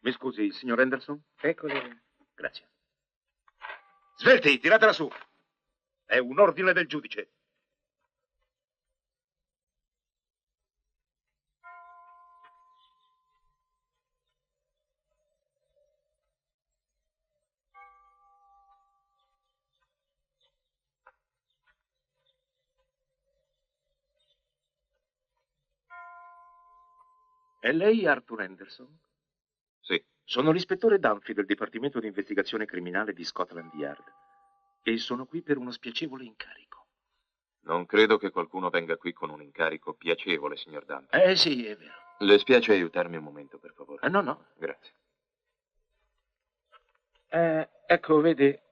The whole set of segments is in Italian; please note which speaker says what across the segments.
Speaker 1: Mi scusi, il signor Henderson?
Speaker 2: Eccoli.
Speaker 1: Grazie. Svelti, tiratela su. È un ordine del giudice. E lei, Arthur Henderson?
Speaker 3: Sì.
Speaker 1: Sono l'ispettore Dunphy del Dipartimento di Investigazione Criminale di Scotland Yard e sono qui per uno spiacevole incarico.
Speaker 3: Non credo che qualcuno venga qui con un incarico piacevole, signor Dunphy.
Speaker 1: Sì, è vero.
Speaker 3: Le spiace aiutarmi un momento, per favore?
Speaker 1: No.
Speaker 3: Grazie.
Speaker 1: Ecco, vede,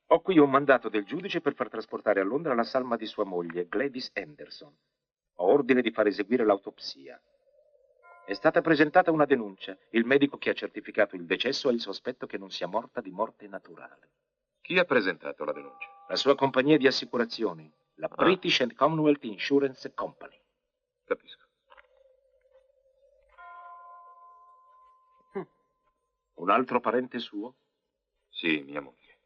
Speaker 1: ho qui un mandato del giudice per far trasportare a Londra la salma di sua moglie, Gladys Henderson. Ho ordine di far eseguire l'autopsia. È stata presentata una denuncia. Il medico che ha certificato il decesso ha il sospetto che non sia morta di morte naturale.
Speaker 3: Chi ha presentato la denuncia?
Speaker 1: La sua compagnia di assicurazioni, la British and Commonwealth Insurance Company.
Speaker 3: Capisco.
Speaker 1: Un altro parente suo?
Speaker 3: Sì, mia moglie.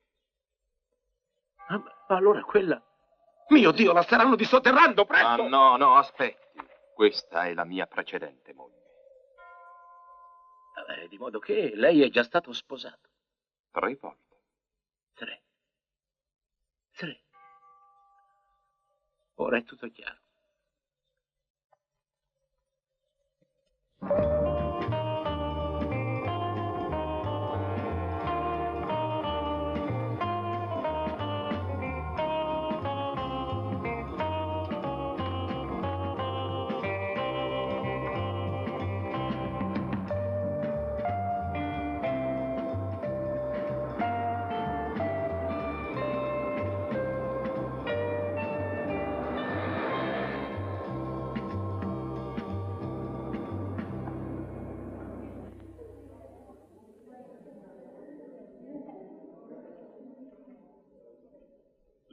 Speaker 1: Ma allora quella... Mio Dio, la staranno dissotterrando, presto!
Speaker 3: No, aspetti. Questa è la mia precedente moglie.
Speaker 1: Di modo che lei è già stato sposato.
Speaker 3: 3 volte.
Speaker 1: 3. Ora è tutto chiaro.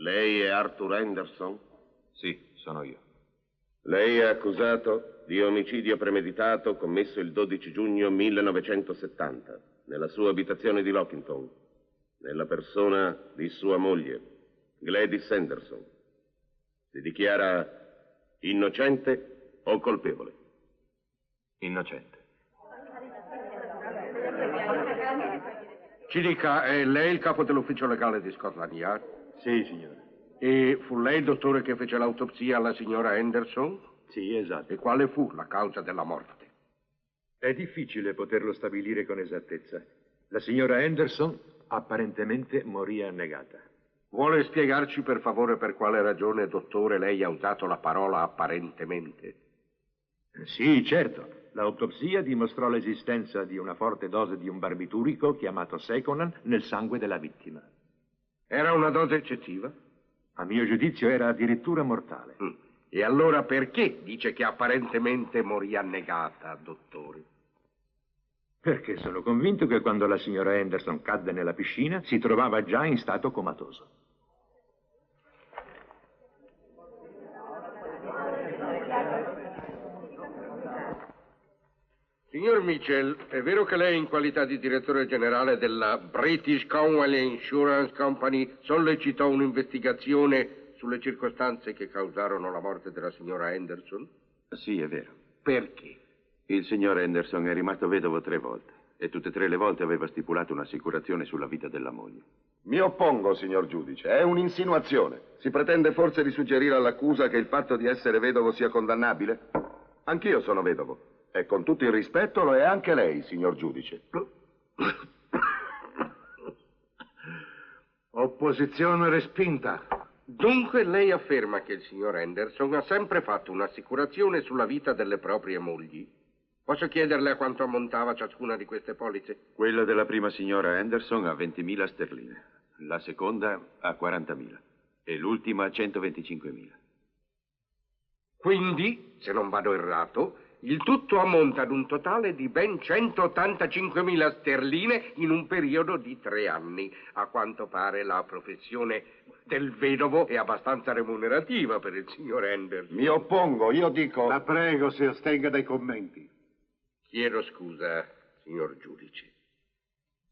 Speaker 4: Lei è Arthur Henderson?
Speaker 3: Sì, sono io.
Speaker 4: Lei è accusato di omicidio premeditato commesso il 12 giugno 1970 nella sua abitazione di Lockington, nella persona di sua moglie, Gladys Henderson. Si dichiara innocente o colpevole?
Speaker 3: Innocente.
Speaker 2: Ci dica, è lei il capo dell'ufficio legale di Scotland Yard?
Speaker 5: Sì, signore.
Speaker 2: E fu lei il dottore che fece l'autopsia alla signora Henderson?
Speaker 5: Sì, esatto.
Speaker 2: E quale fu la causa della morte?
Speaker 5: È difficile poterlo stabilire con esattezza. La signora Henderson apparentemente morì annegata.
Speaker 2: Vuole spiegarci per favore per quale ragione, dottore, lei ha usato la parola apparentemente?
Speaker 5: Sì, certo. L'autopsia dimostrò l'esistenza di una forte dose di un barbiturico chiamato Seconan nel sangue della vittima.
Speaker 2: Era una dose eccessiva?
Speaker 5: A mio giudizio era addirittura mortale.
Speaker 2: E allora perché dice che apparentemente morì annegata, dottore?
Speaker 5: Perché sono convinto che quando la signora Henderson cadde nella piscina si trovava già in stato comatoso.
Speaker 2: Signor Mitchell, è vero che lei in qualità di direttore generale della British Commonwealth Insurance Company sollecitò un'investigazione sulle circostanze che causarono la morte della signora Henderson?
Speaker 6: Sì, è vero.
Speaker 2: Perché?
Speaker 6: Il signor Henderson è rimasto vedovo 3 volte e tutte e 3 le volte aveva stipulato un'assicurazione sulla vita della moglie.
Speaker 4: Mi oppongo, signor giudice. È un'insinuazione. Si pretende forse di suggerire all'accusa che il fatto di essere vedovo sia condannabile? Anch'io sono vedovo. E con tutto il rispetto lo è anche lei, signor giudice.
Speaker 2: Opposizione respinta. Dunque lei afferma che il signor Henderson ha sempre fatto un'assicurazione sulla vita delle proprie mogli? Posso chiederle a quanto ammontava ciascuna di queste polizze?
Speaker 6: Quella della prima signora Henderson a 20.000 sterline, la seconda a 40.000 e l'ultima a 125.000.
Speaker 2: Quindi, se non vado errato, il tutto ammonta ad un totale di ben 185.000 sterline in un periodo di 3 anni. A quanto pare la professione del vedovo è abbastanza remunerativa per il signor Henderson.
Speaker 4: Mi oppongo, io dico...
Speaker 5: La prego, si astenga dai commenti.
Speaker 2: Chiedo scusa, signor giudice.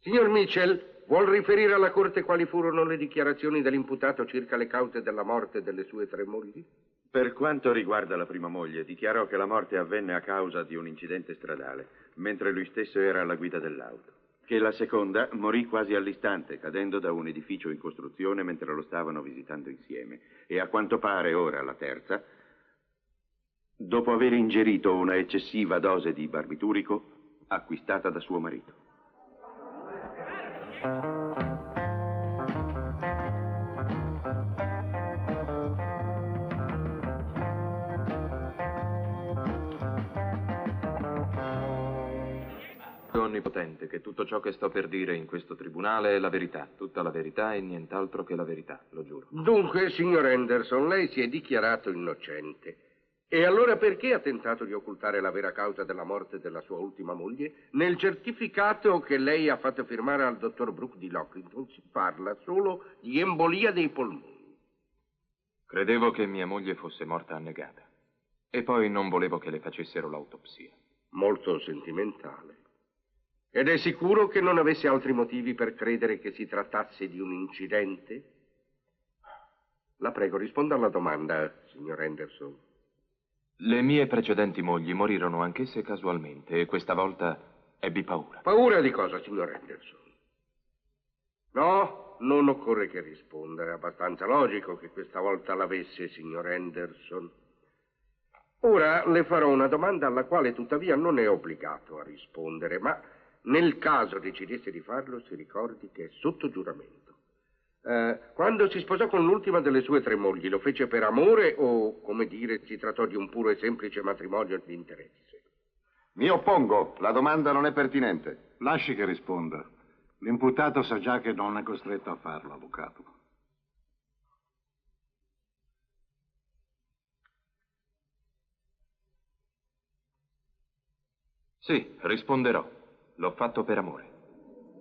Speaker 2: Signor Mitchell, vuol riferire alla Corte quali furono le dichiarazioni dell'imputato circa le cause della morte delle sue 3 mogli?
Speaker 6: Per quanto riguarda la prima moglie, dichiarò che la morte avvenne a causa di un incidente stradale, mentre lui stesso era alla guida dell'auto. Che la seconda morì quasi all'istante, cadendo da un edificio in costruzione mentre lo stavano visitando insieme. E a quanto pare ora la terza, dopo aver ingerito una eccessiva dose di barbiturico acquistata da suo marito.
Speaker 3: Onnipotente, che tutto ciò che sto per dire in questo tribunale è la verità, tutta la verità e nient'altro che la verità, lo giuro.
Speaker 2: Dunque, signor Henderson, lei si è dichiarato innocente. E allora perché ha tentato di occultare la vera causa della morte della sua ultima moglie? Nel certificato che lei ha fatto firmare al dottor Brooke di Lockington si parla solo di embolia dei polmoni.
Speaker 3: Credevo che mia moglie fosse morta annegata. E poi non volevo che le facessero l'autopsia.
Speaker 2: Molto sentimentale. Ed è sicuro che non avesse altri motivi per credere che si trattasse di un incidente? La prego, risponda alla domanda, signor Henderson.
Speaker 3: Le mie precedenti mogli morirono anch'esse casualmente e questa volta ebbi paura.
Speaker 2: Paura di cosa, signor Henderson? No, non occorre che risponda. È abbastanza logico che questa volta l'avesse, signor Henderson. Ora le farò una domanda alla quale tuttavia non è obbligato a rispondere, ma nel caso decidesse di farlo si ricordi che è sotto giuramento. Quando si sposò con l'ultima delle sue 3 mogli, lo fece per amore o, come dire, si trattò di un puro e semplice matrimonio di interesse?
Speaker 4: Mi oppongo, la domanda non è pertinente.
Speaker 7: Lasci che risponda. L'imputato sa già che non è costretto a farlo, avvocato.
Speaker 3: Sì, risponderò. L'ho fatto per amore.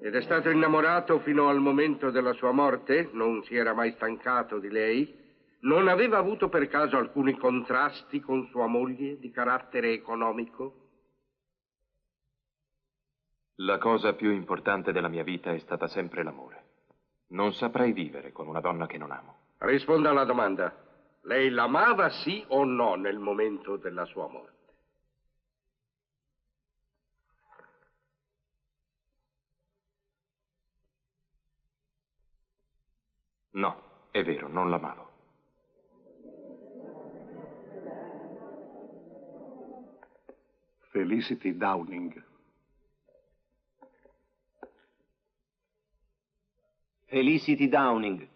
Speaker 2: Ed è stato innamorato fino al momento della sua morte? Non si era mai stancato di lei? Non aveva avuto per caso alcuni contrasti con sua moglie di carattere economico?
Speaker 3: La cosa più importante della mia vita è stata sempre l'amore. Non saprei vivere con una donna che non amo.
Speaker 2: Risponda alla domanda. Lei l'amava sì o no nel momento della sua morte?
Speaker 3: No, è vero, non l'amavo.
Speaker 7: Felicity Downing.
Speaker 8: Felicity Downing.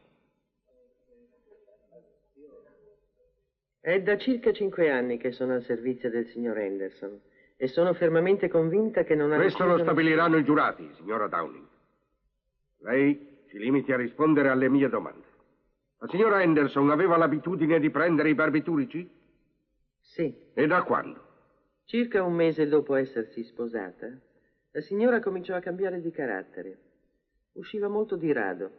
Speaker 9: È da circa 5 anni che sono al servizio del signor Henderson e sono fermamente convinta che non ha...
Speaker 2: Questo lo stabiliranno i giurati, signora Downing. Lei si limiti a rispondere alle mie domande. La signora Henderson aveva l'abitudine di prendere i barbiturici?
Speaker 9: Sì.
Speaker 2: E da quando?
Speaker 9: Circa un mese dopo essersi sposata, la signora cominciò a cambiare di carattere. Usciva molto di rado.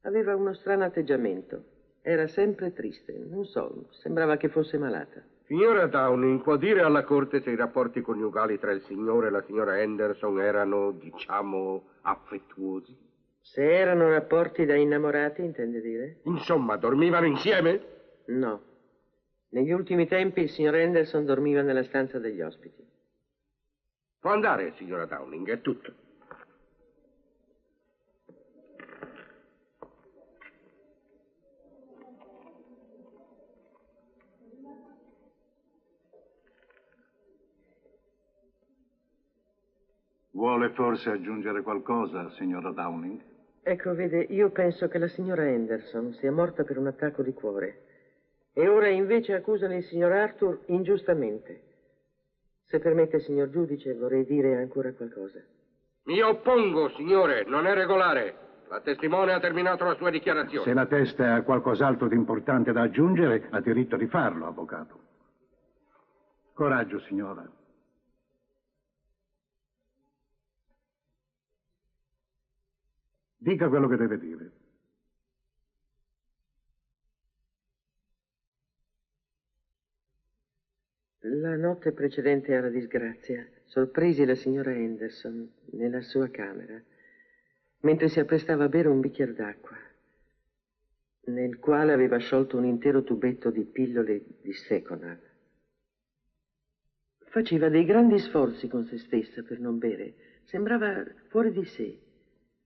Speaker 9: Aveva uno strano atteggiamento. Era sempre triste. Non so, sembrava che fosse malata.
Speaker 2: Signora Downing, può dire alla Corte se i rapporti coniugali tra il signore e la signora Henderson erano, diciamo, affettuosi?
Speaker 9: Se erano rapporti da innamorati, intende dire?
Speaker 2: Insomma, dormivano insieme?
Speaker 9: No. Negli ultimi tempi il signor Henderson dormiva nella stanza degli ospiti.
Speaker 2: Può andare, signora Downing, è tutto.
Speaker 7: Vuole forse aggiungere qualcosa, signora Downing?
Speaker 9: Ecco, vede, io penso che la signora Henderson sia morta per un attacco di cuore. E ora invece accusano il signor Arthur ingiustamente. Se permette, signor giudice, vorrei dire ancora qualcosa.
Speaker 2: Mi oppongo, signore, non è regolare. La testimone ha terminato la sua dichiarazione.
Speaker 7: Se la testa ha qualcos'altro di importante da aggiungere, ha diritto di farlo, avvocato. Coraggio, signora. Dica quello che deve dire.
Speaker 9: La notte precedente alla disgrazia sorpresi la signora Henderson nella sua camera. mentre si apprestava a bere un bicchiere d'acqua, nel quale aveva sciolto un intero tubetto di pillole di Seconal. Faceva dei grandi sforzi con se stessa per non bere, sembrava fuori di sé,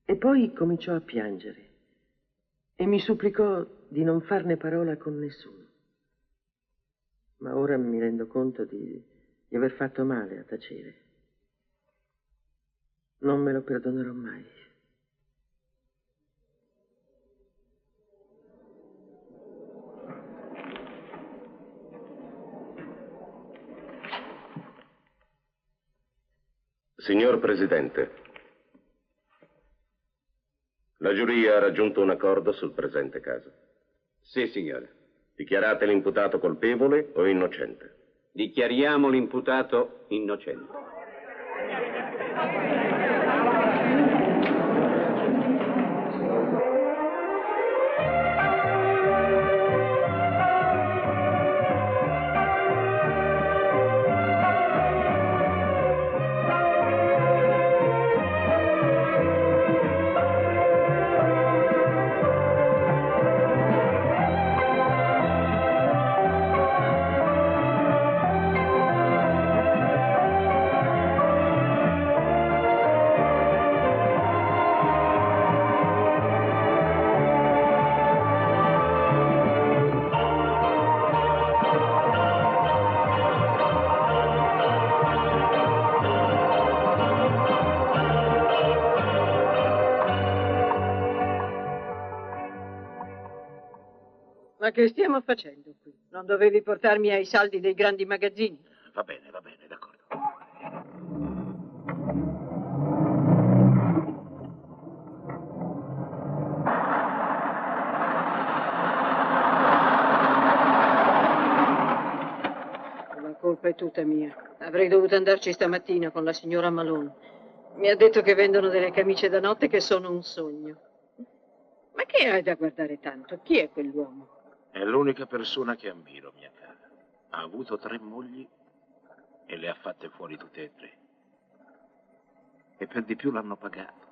Speaker 9: e poi cominciò a piangere e mi supplicò di non farne parola con nessuno. Ma ora mi rendo conto di aver fatto male a tacere. Non me lo perdonerò mai.
Speaker 4: Signor Presidente, la giuria ha raggiunto un accordo sul presente caso.
Speaker 8: Sì, signore.
Speaker 4: Dichiarate l'imputato colpevole o innocente?
Speaker 8: Dichiariamo l'imputato innocente.
Speaker 10: Ma che stiamo facendo qui? Non dovevi portarmi ai saldi dei grandi magazzini?
Speaker 1: Va bene, d'accordo.
Speaker 10: La colpa è tutta mia. Avrei dovuto andarci stamattina con la signora Malone. Mi ha detto che vendono delle camicie da notte che sono un sogno. Ma che hai da guardare tanto? Chi è quell'uomo?
Speaker 1: È l'unica persona che ammiro, mia cara. Ha avuto 3 mogli e le ha fatte fuori tutte e 3. E per di più l'hanno pagato.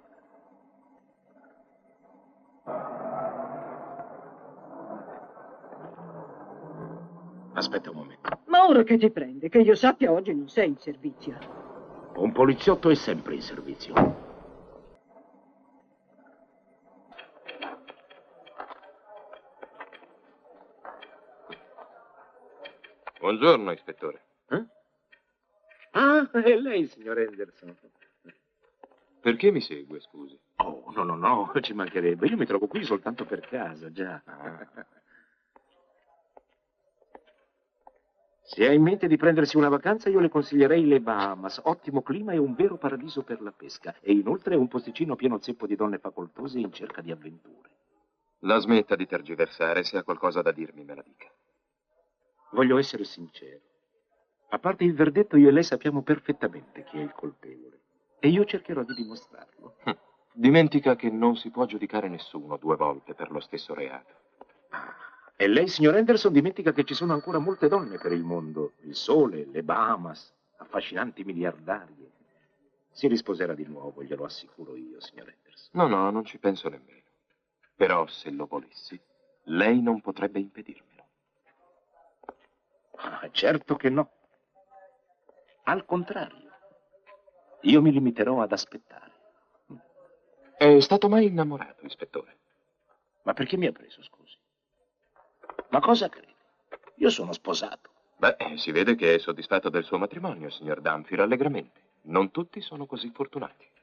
Speaker 1: Aspetta un momento.
Speaker 10: Ma ora che ti prende? Che io sappia, oggi non sei in servizio.
Speaker 1: Un poliziotto è sempre in servizio.
Speaker 3: Buongiorno, ispettore.
Speaker 1: Ah, è lei, signor Henderson.
Speaker 3: Perché mi segue, scusi?
Speaker 1: Oh, no, ci mancherebbe. Io mi trovo qui soltanto per casa, già. Se ha in mente di prendersi una vacanza, io le consiglierei le Bahamas. Ottimo clima e un vero paradiso per la pesca. E inoltre un posticino pieno zeppo di donne facoltose in cerca di avventure.
Speaker 3: La smetta di tergiversare, se ha qualcosa da dirmi, me la dica.
Speaker 1: Voglio essere sincero. A parte il verdetto, io e lei sappiamo perfettamente chi è il colpevole. E io cercherò di dimostrarlo.
Speaker 3: Dimentica che non si può giudicare nessuno 2 volte per lo stesso reato.
Speaker 1: E lei, signor Henderson, dimentica che ci sono ancora molte donne per il mondo. Il sole, le Bahamas, affascinanti miliardarie. Si risposerà di nuovo, glielo assicuro io, signor Henderson.
Speaker 3: No, non ci penso nemmeno. Però, se lo volessi, lei non potrebbe impedirmelo.
Speaker 1: Certo che no. Al contrario, io mi limiterò ad aspettare.
Speaker 3: È stato mai innamorato, ispettore?
Speaker 1: Ma perché mi ha preso, scusi? Ma cosa crede? Io sono sposato.
Speaker 3: Beh, si vede che è soddisfatto del suo matrimonio, signor Dunphy, allegramente. Non tutti sono così fortunati.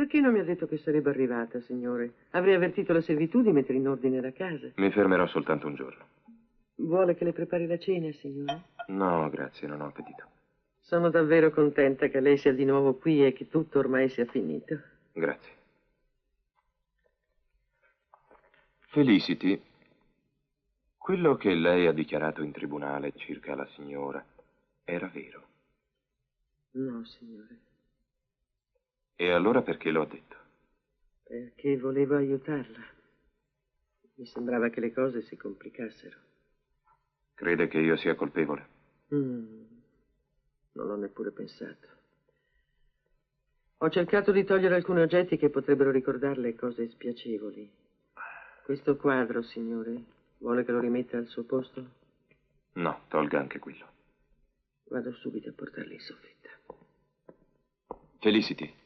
Speaker 9: Perché non mi ha detto che sarebbe arrivata, signore? Avrei avvertito la servitù di mettere in ordine la casa.
Speaker 3: Mi fermerò soltanto un giorno.
Speaker 9: Vuole che le prepari la cena, signore?
Speaker 3: No, grazie, non ho appetito.
Speaker 9: Sono davvero contenta che lei sia di nuovo qui e che tutto ormai sia finito.
Speaker 3: Grazie. Felicity, quello che lei ha dichiarato in tribunale circa la signora era vero.
Speaker 9: No, signore.
Speaker 3: E allora perché lo ha detto?
Speaker 9: Perché volevo aiutarla. Mi sembrava che le cose si complicassero.
Speaker 3: Crede che io sia colpevole?
Speaker 9: Non l'ho neppure pensato. Ho cercato di togliere alcuni oggetti che potrebbero ricordarle cose spiacevoli. Questo quadro, signore, vuole che lo rimetta al suo posto?
Speaker 3: No, tolga anche quello.
Speaker 9: Vado subito a portarli in soffitta.
Speaker 3: Felicity.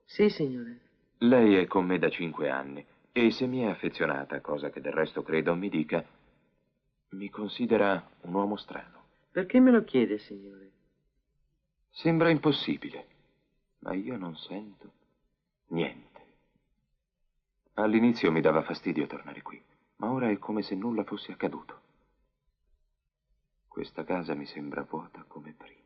Speaker 9: Sì, signore.
Speaker 3: Lei è con me da 5 anni e se mi è affezionata, cosa che del resto credo, mi dica, mi considera un uomo strano.
Speaker 9: Perché me lo chiede, signore?
Speaker 3: Sembra impossibile, ma io non sento niente. All'inizio mi dava fastidio tornare qui, ma ora è come se nulla fosse accaduto. Questa casa mi sembra vuota come prima.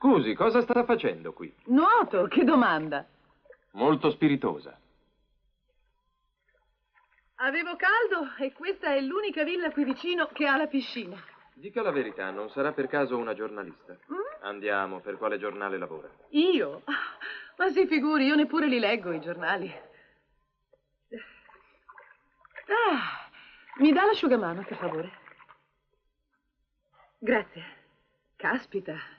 Speaker 3: Scusi, cosa sta facendo qui?
Speaker 11: Nuoto, che domanda.
Speaker 3: Molto spiritosa.
Speaker 11: Avevo caldo e questa è l'unica villa qui vicino che ha la piscina.
Speaker 3: Dica la verità, non sarà per caso una giornalista? Andiamo, per quale giornale lavora?
Speaker 11: Io? Ma si figuri, io neppure li leggo i giornali. Mi dà l'asciugamano, per favore? Grazie. Caspita.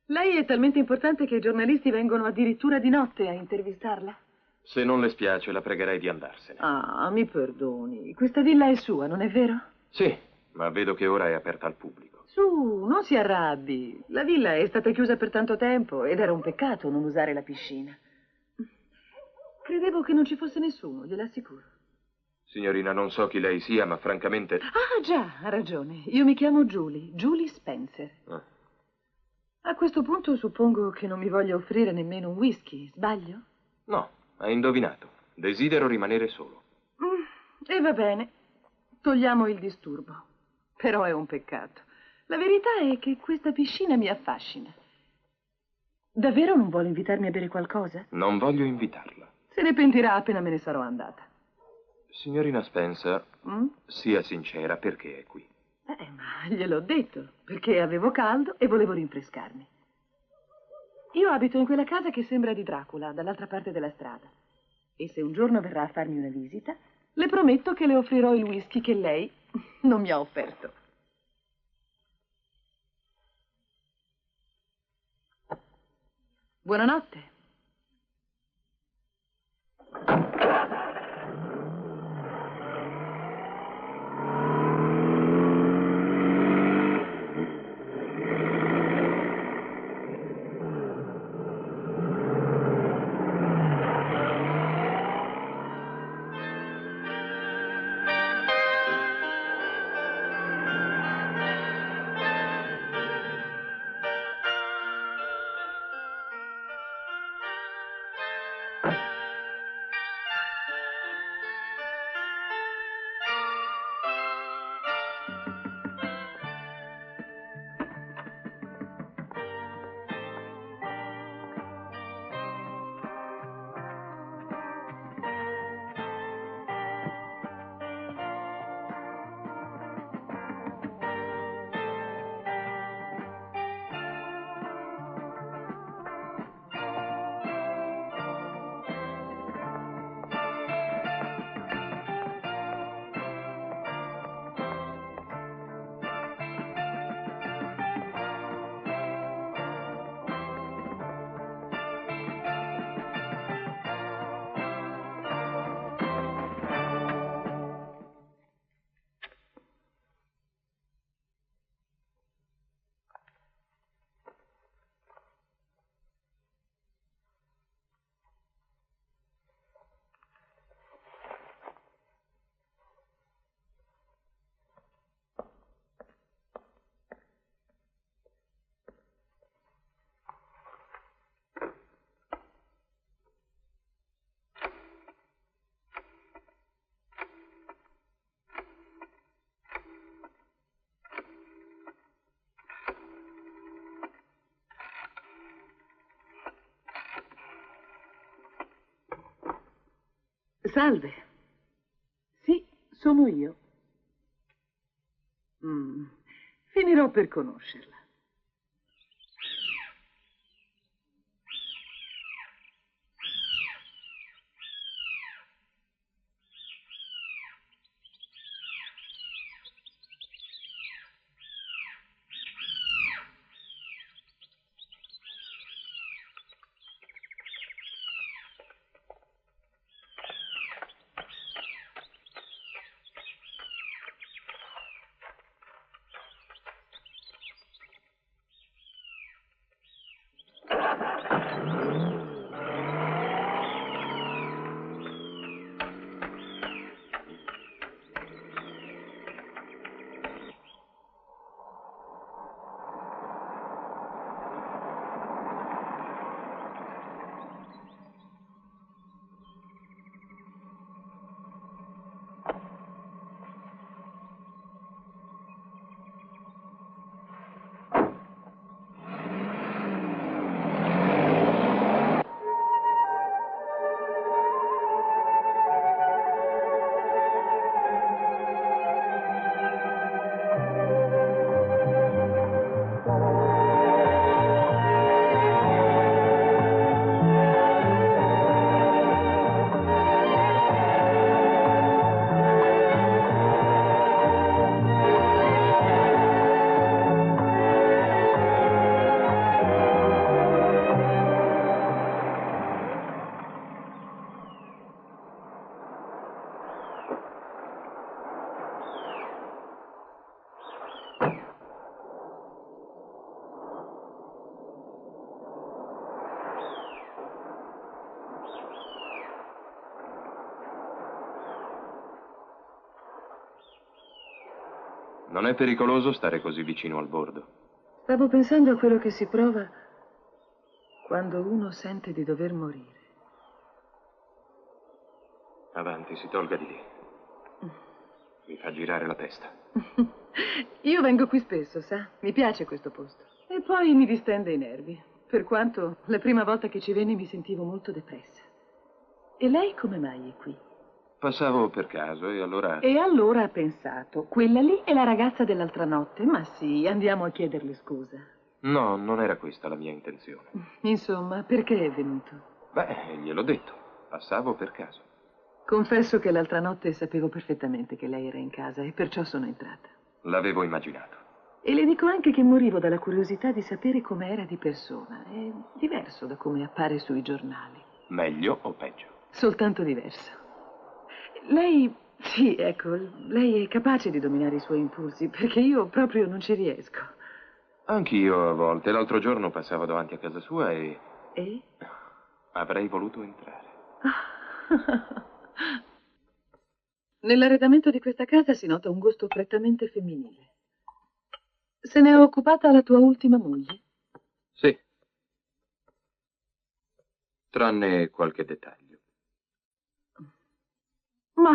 Speaker 11: Lei è talmente importante che i giornalisti vengono addirittura di notte a intervistarla?
Speaker 3: Se non le spiace, la pregherei di andarsene.
Speaker 11: Ah, mi perdoni. Questa villa è sua, non è vero?
Speaker 3: Sì, ma vedo che ora è aperta al pubblico.
Speaker 11: Su, non si arrabbi. La villa è stata chiusa per tanto tempo ed era un peccato non usare la piscina. Credevo che non ci fosse nessuno, glielo assicuro.
Speaker 3: Signorina, non so chi lei sia, ma francamente...
Speaker 11: Ah, già, ha ragione. Io mi chiamo Julie Spencer.
Speaker 3: Ah.
Speaker 11: A questo punto suppongo che non mi voglia offrire nemmeno un whisky, sbaglio?
Speaker 3: No, hai indovinato. Desidero rimanere solo.
Speaker 11: E va bene, togliamo il disturbo. Però è un peccato. La verità è che questa piscina mi affascina. Davvero non vuole invitarmi a bere qualcosa?
Speaker 3: Non voglio invitarla.
Speaker 11: Se ne pentirà appena me ne sarò andata.
Speaker 3: Signorina Spencer, sia sincera, perché è qui?
Speaker 11: Ma gliel'ho detto, perché avevo caldo e volevo rinfrescarmi. Io abito in quella casa che sembra di Dracula, dall'altra parte della strada. E se un giorno verrà a farmi una visita, le prometto che le offrirò il whisky che lei non mi ha offerto. Buonanotte. Salve. Sì, sono io. Finirò per conoscerla.
Speaker 3: Non è pericoloso stare così vicino al bordo?
Speaker 11: Stavo pensando a quello che si prova quando uno sente di dover morire.
Speaker 3: Avanti, si tolga di lì. Mi fa girare la testa.
Speaker 11: Io vengo qui spesso, sa? Mi piace questo posto. E poi mi distende i nervi. Per quanto la prima volta che ci venni mi sentivo molto depressa. E lei come mai è qui?
Speaker 3: Passavo per caso e allora...
Speaker 11: E allora ha pensato, quella lì è la ragazza dell'altra notte. Ma sì, andiamo a chiederle scusa.
Speaker 3: No, non era questa la mia intenzione.
Speaker 11: Insomma, perché è venuto?
Speaker 3: Beh, gliel'ho detto. Passavo per caso.
Speaker 11: Confesso che l'altra notte sapevo perfettamente che lei era in casa e perciò sono entrata.
Speaker 3: L'avevo immaginato.
Speaker 11: E le dico anche che morivo dalla curiosità di sapere come era di persona. È diverso da come appare sui giornali.
Speaker 3: Meglio o peggio?
Speaker 11: Soltanto diverso. Lei, sì, ecco, lei è capace di dominare i suoi impulsi, perché io proprio non ci riesco.
Speaker 3: Anch'io a volte. L'altro giorno passavo davanti a casa sua e...
Speaker 11: E?
Speaker 3: Avrei voluto entrare.
Speaker 11: Nell'arredamento di questa casa si nota un gusto prettamente femminile. Se ne è occupata la tua ultima moglie?
Speaker 3: Sì. Tranne qualche dettaglio.
Speaker 11: Ma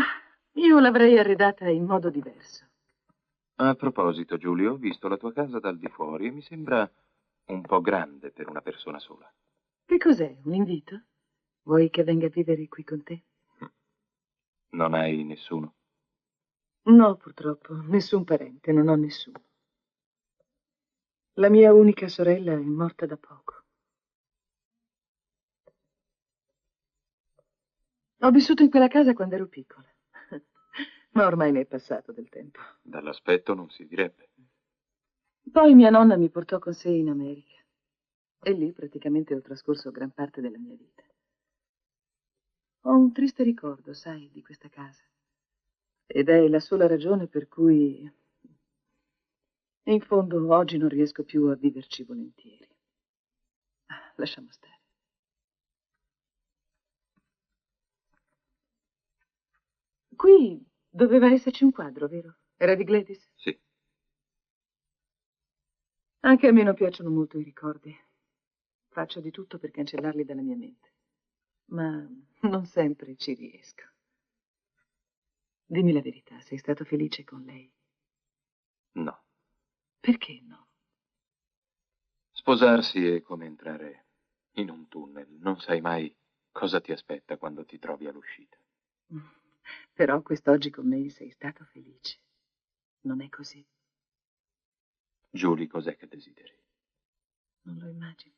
Speaker 11: io l'avrei arredata in modo diverso.
Speaker 3: A proposito, Giulio, ho visto la tua casa dal di fuori e mi sembra un po' grande per una persona sola.
Speaker 11: Che cos'è? Un invito? Vuoi che venga a vivere qui con te?
Speaker 3: Non hai nessuno?
Speaker 11: No, purtroppo, nessun parente, non ho nessuno. La mia unica sorella è morta da poco. Ho vissuto in quella casa quando ero piccola, ma ormai ne è passato del tempo.
Speaker 3: Dall'aspetto non si direbbe.
Speaker 11: Poi mia nonna mi portò con sé in America e lì praticamente ho trascorso gran parte della mia vita. Ho un triste ricordo, sai, di questa casa. Ed è la sola ragione per cui, in fondo, oggi non riesco più a viverci volentieri. Lasciamo stare. Qui doveva esserci un quadro, vero? Era di Gladys?
Speaker 3: Sì.
Speaker 11: Anche a me non piacciono molto i ricordi. Faccio di tutto per cancellarli dalla mia mente. Ma non sempre ci riesco. Dimmi la verità, sei stato felice con lei?
Speaker 3: No.
Speaker 11: Perché no?
Speaker 3: Sposarsi è come entrare in un tunnel. Non sai mai cosa ti aspetta quando ti trovi all'uscita.
Speaker 11: Però quest'oggi con me sei stato felice. Non è così?
Speaker 3: Giulia, cos'è che desideri?
Speaker 11: Non lo immagini.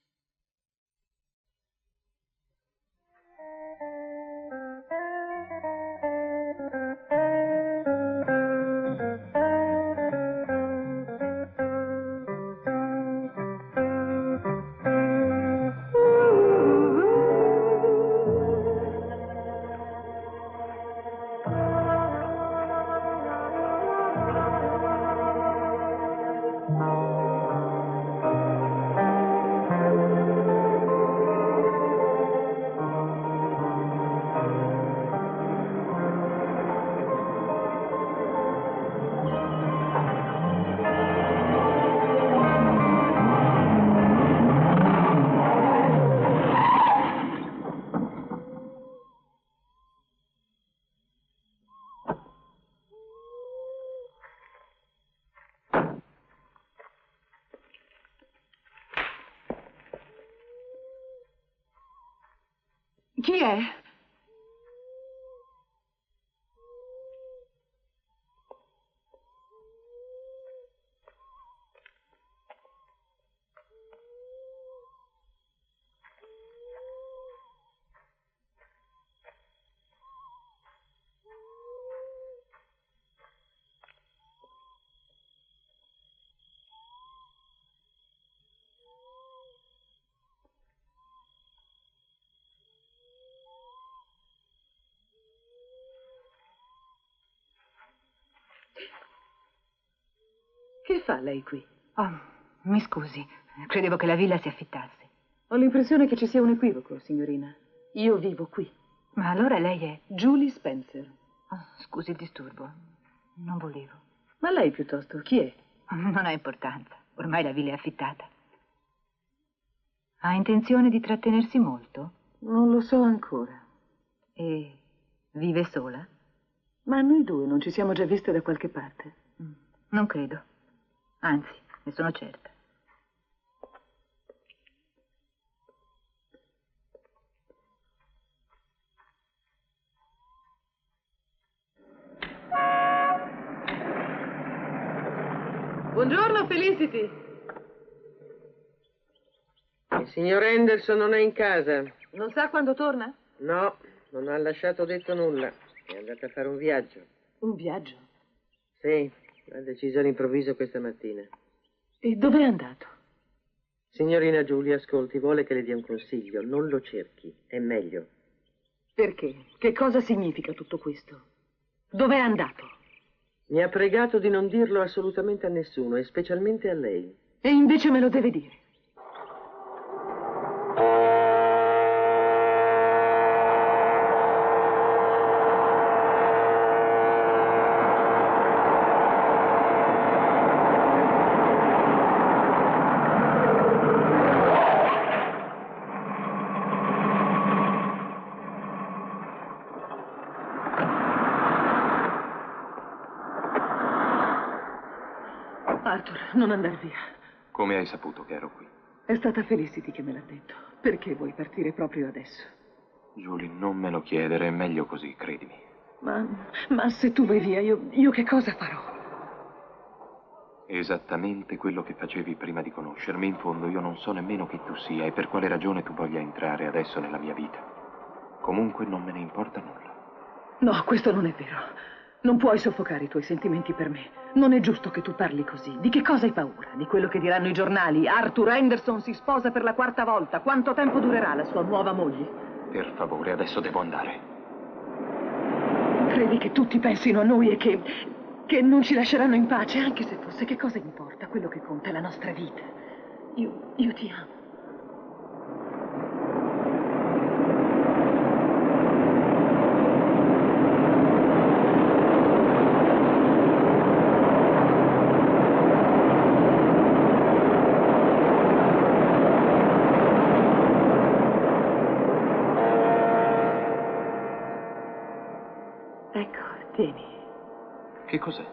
Speaker 11: Chi è? Che fa lei qui?
Speaker 12: Oh, mi scusi, credevo che la villa si affittasse.
Speaker 11: Ho l'impressione che ci sia un equivoco, signorina. Io vivo qui.
Speaker 12: Ma allora lei è...
Speaker 11: Julie Spencer.
Speaker 12: Oh, scusi il disturbo, non volevo.
Speaker 11: Ma lei piuttosto, chi è?
Speaker 12: Non ha importanza. Ormai la villa è affittata. Ha intenzione di trattenersi molto?
Speaker 11: Non lo so ancora.
Speaker 12: E vive sola?
Speaker 11: Ma noi due non ci siamo già viste da qualche parte?
Speaker 12: Non credo. Anzi, ne sono certa.
Speaker 11: Buongiorno, Felicity.
Speaker 9: Il signor Henderson non è in casa.
Speaker 11: Non sa quando torna?
Speaker 9: No, non ha lasciato detto nulla. È andata a fare un viaggio.
Speaker 11: Un viaggio?
Speaker 9: Sì, ha deciso all'improvviso questa mattina.
Speaker 11: E dov'è andato?
Speaker 9: Signorina Giulia, ascolti, vuole che le dia un consiglio. Non lo cerchi, è meglio.
Speaker 11: Perché? Che cosa significa tutto questo? Dov'è andato?
Speaker 9: Mi ha pregato di non dirlo assolutamente a nessuno, e specialmente a lei.
Speaker 11: E invece me lo deve dire. Arthur, non andar via.
Speaker 3: Come hai saputo che ero qui?
Speaker 11: È stata Felicity che me l'ha detto. Perché vuoi partire proprio adesso?
Speaker 3: Julie, non me lo chiedere, è meglio così, credimi.
Speaker 11: Ma se tu vai via, io che cosa farò?
Speaker 3: Esattamente quello che facevi prima di conoscermi. In fondo io non so nemmeno chi tu sia e per quale ragione tu voglia entrare adesso nella mia vita. Comunque non me ne importa nulla.
Speaker 11: No, questo non è vero. Non puoi soffocare i tuoi sentimenti per me. Non è giusto che tu parli così. Di che cosa hai paura? Di quello che diranno i giornali? Arthur Henderson si sposa per la 4ª volta. Quanto tempo durerà la sua nuova moglie?
Speaker 3: Per favore, adesso devo andare.
Speaker 11: Credi che tutti pensino a noi e che non ci lasceranno in pace? Anche se fosse, che cosa importa? Quello che conta è la nostra vita. Io ti amo. Tieni.
Speaker 3: Che cos'è?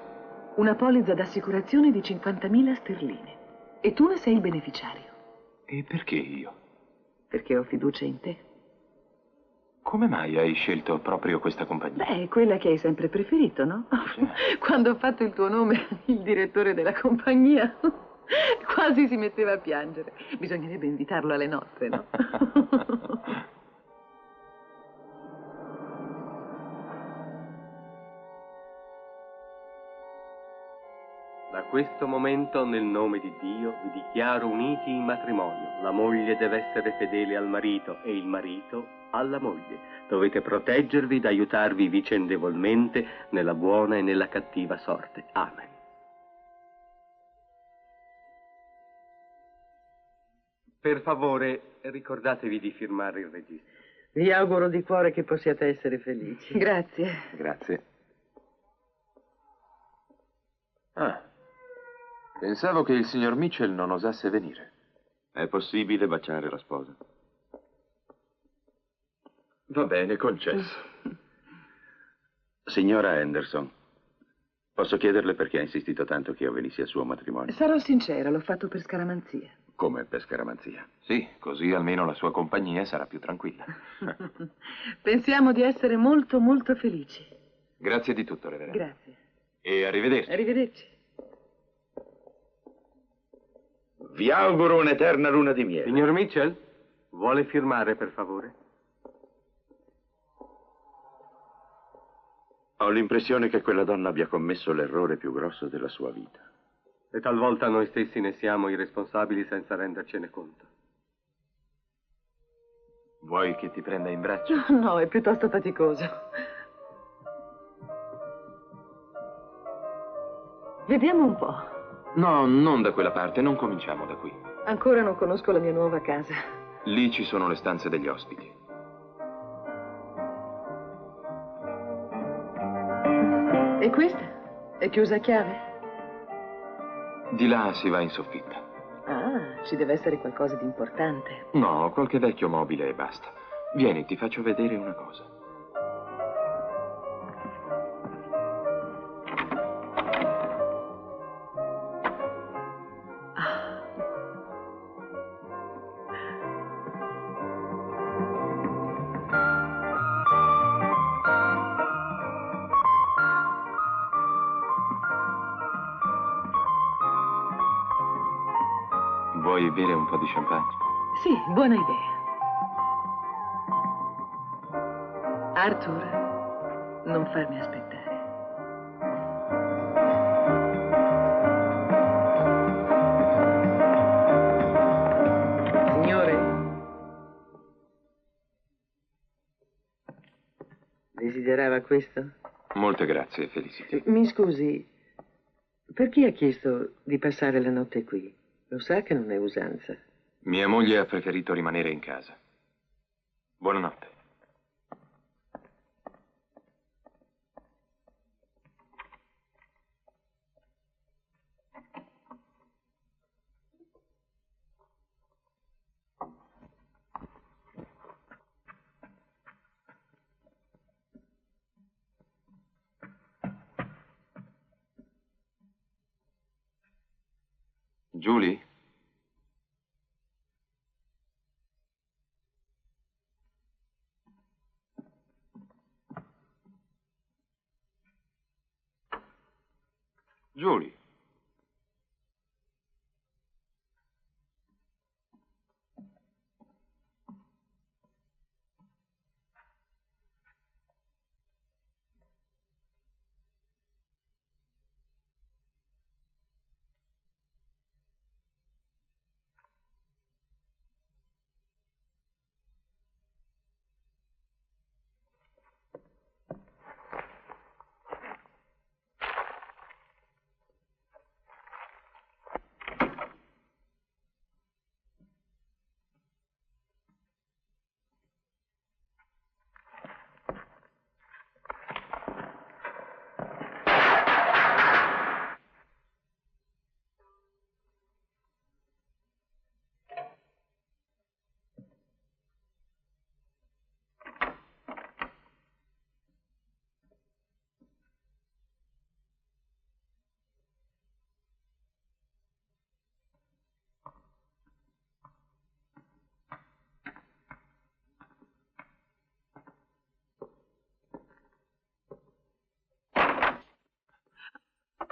Speaker 11: Una polizza d'assicurazione di 50.000 sterline. E tu ne sei il beneficiario.
Speaker 3: E perché io?
Speaker 11: Perché ho fiducia in te.
Speaker 3: Come mai hai scelto proprio questa compagnia?
Speaker 11: Beh, è quella che hai sempre preferito, no? Quando ho fatto il tuo nome, il direttore della compagnia quasi si metteva a piangere. Bisognerebbe invitarlo alle nozze, no?
Speaker 13: Da questo momento, nel nome di Dio, vi dichiaro uniti in matrimonio. La moglie deve essere fedele al marito e il marito alla moglie. Dovete proteggervi ed aiutarvi vicendevolmente nella buona e nella cattiva sorte. Amen. Per favore, ricordatevi di firmare il registro.
Speaker 9: Vi auguro di cuore che possiate essere felici.
Speaker 11: Grazie.
Speaker 3: Grazie. Ah. Pensavo che il signor Mitchell non osasse venire.
Speaker 6: È possibile baciare la sposa?
Speaker 3: Va bene, concesso.
Speaker 6: Signora Henderson, posso chiederle perché ha insistito tanto che io venissi al suo matrimonio?
Speaker 11: Sarò sincera, l'ho fatto per scaramanzia.
Speaker 6: Come per scaramanzia?
Speaker 3: Sì, così almeno la sua compagnia sarà più tranquilla.
Speaker 11: Pensiamo di essere molto, molto felici.
Speaker 3: Grazie di tutto, reverendo.
Speaker 11: Grazie.
Speaker 3: E arrivederci.
Speaker 11: Arrivederci.
Speaker 6: Vi auguro un'eterna luna di miele.
Speaker 13: Signor Mitchell, vuole firmare, per favore?
Speaker 6: Ho l'impressione che quella donna abbia commesso l'errore più grosso della sua vita.
Speaker 13: E talvolta noi stessi ne siamo i responsabili senza rendercene conto.
Speaker 3: Vuoi che ti prenda in braccio?
Speaker 11: No, è piuttosto faticoso. Vediamo un po'.
Speaker 3: No, non da quella parte, non cominciamo da qui.
Speaker 11: Ancora non conosco la mia nuova casa.
Speaker 3: Lì ci sono le stanze degli ospiti.
Speaker 11: E questa? È chiusa a chiave?
Speaker 3: Di là si va in soffitta.
Speaker 11: Ah, ci deve essere qualcosa di importante.
Speaker 3: No, qualche vecchio mobile e basta. Vieni, ti faccio vedere una cosa. Vuoi bere un po' di champagne?
Speaker 11: Sì, buona idea. Arthur, non farmi aspettare.
Speaker 9: Signore? Desiderava questo?
Speaker 3: Molte grazie, Felicity.
Speaker 9: Mi scusi, perché ha chiesto di passare la notte qui? Lo sa che non è usanza.
Speaker 3: Mia moglie ha preferito rimanere in casa. Buonanotte. Julie? Julie?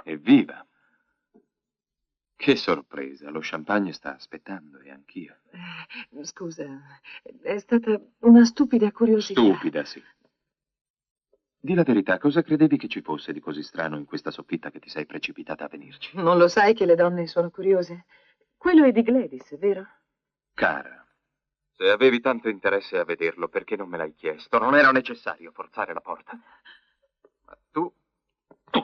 Speaker 3: Evviva! Che sorpresa, lo champagne sta aspettando e anch'io.
Speaker 11: Scusa, è stata una stupida curiosità.
Speaker 3: Stupida, sì. Di la verità, cosa credevi che ci fosse di così strano in questa soffitta che ti sei precipitata a venirci?
Speaker 11: Non lo sai che le donne sono curiose? Quello è di Gladys, vero?
Speaker 3: Cara, se avevi tanto interesse a vederlo, perché non me l'hai chiesto? Non era necessario forzare la porta. Ma tu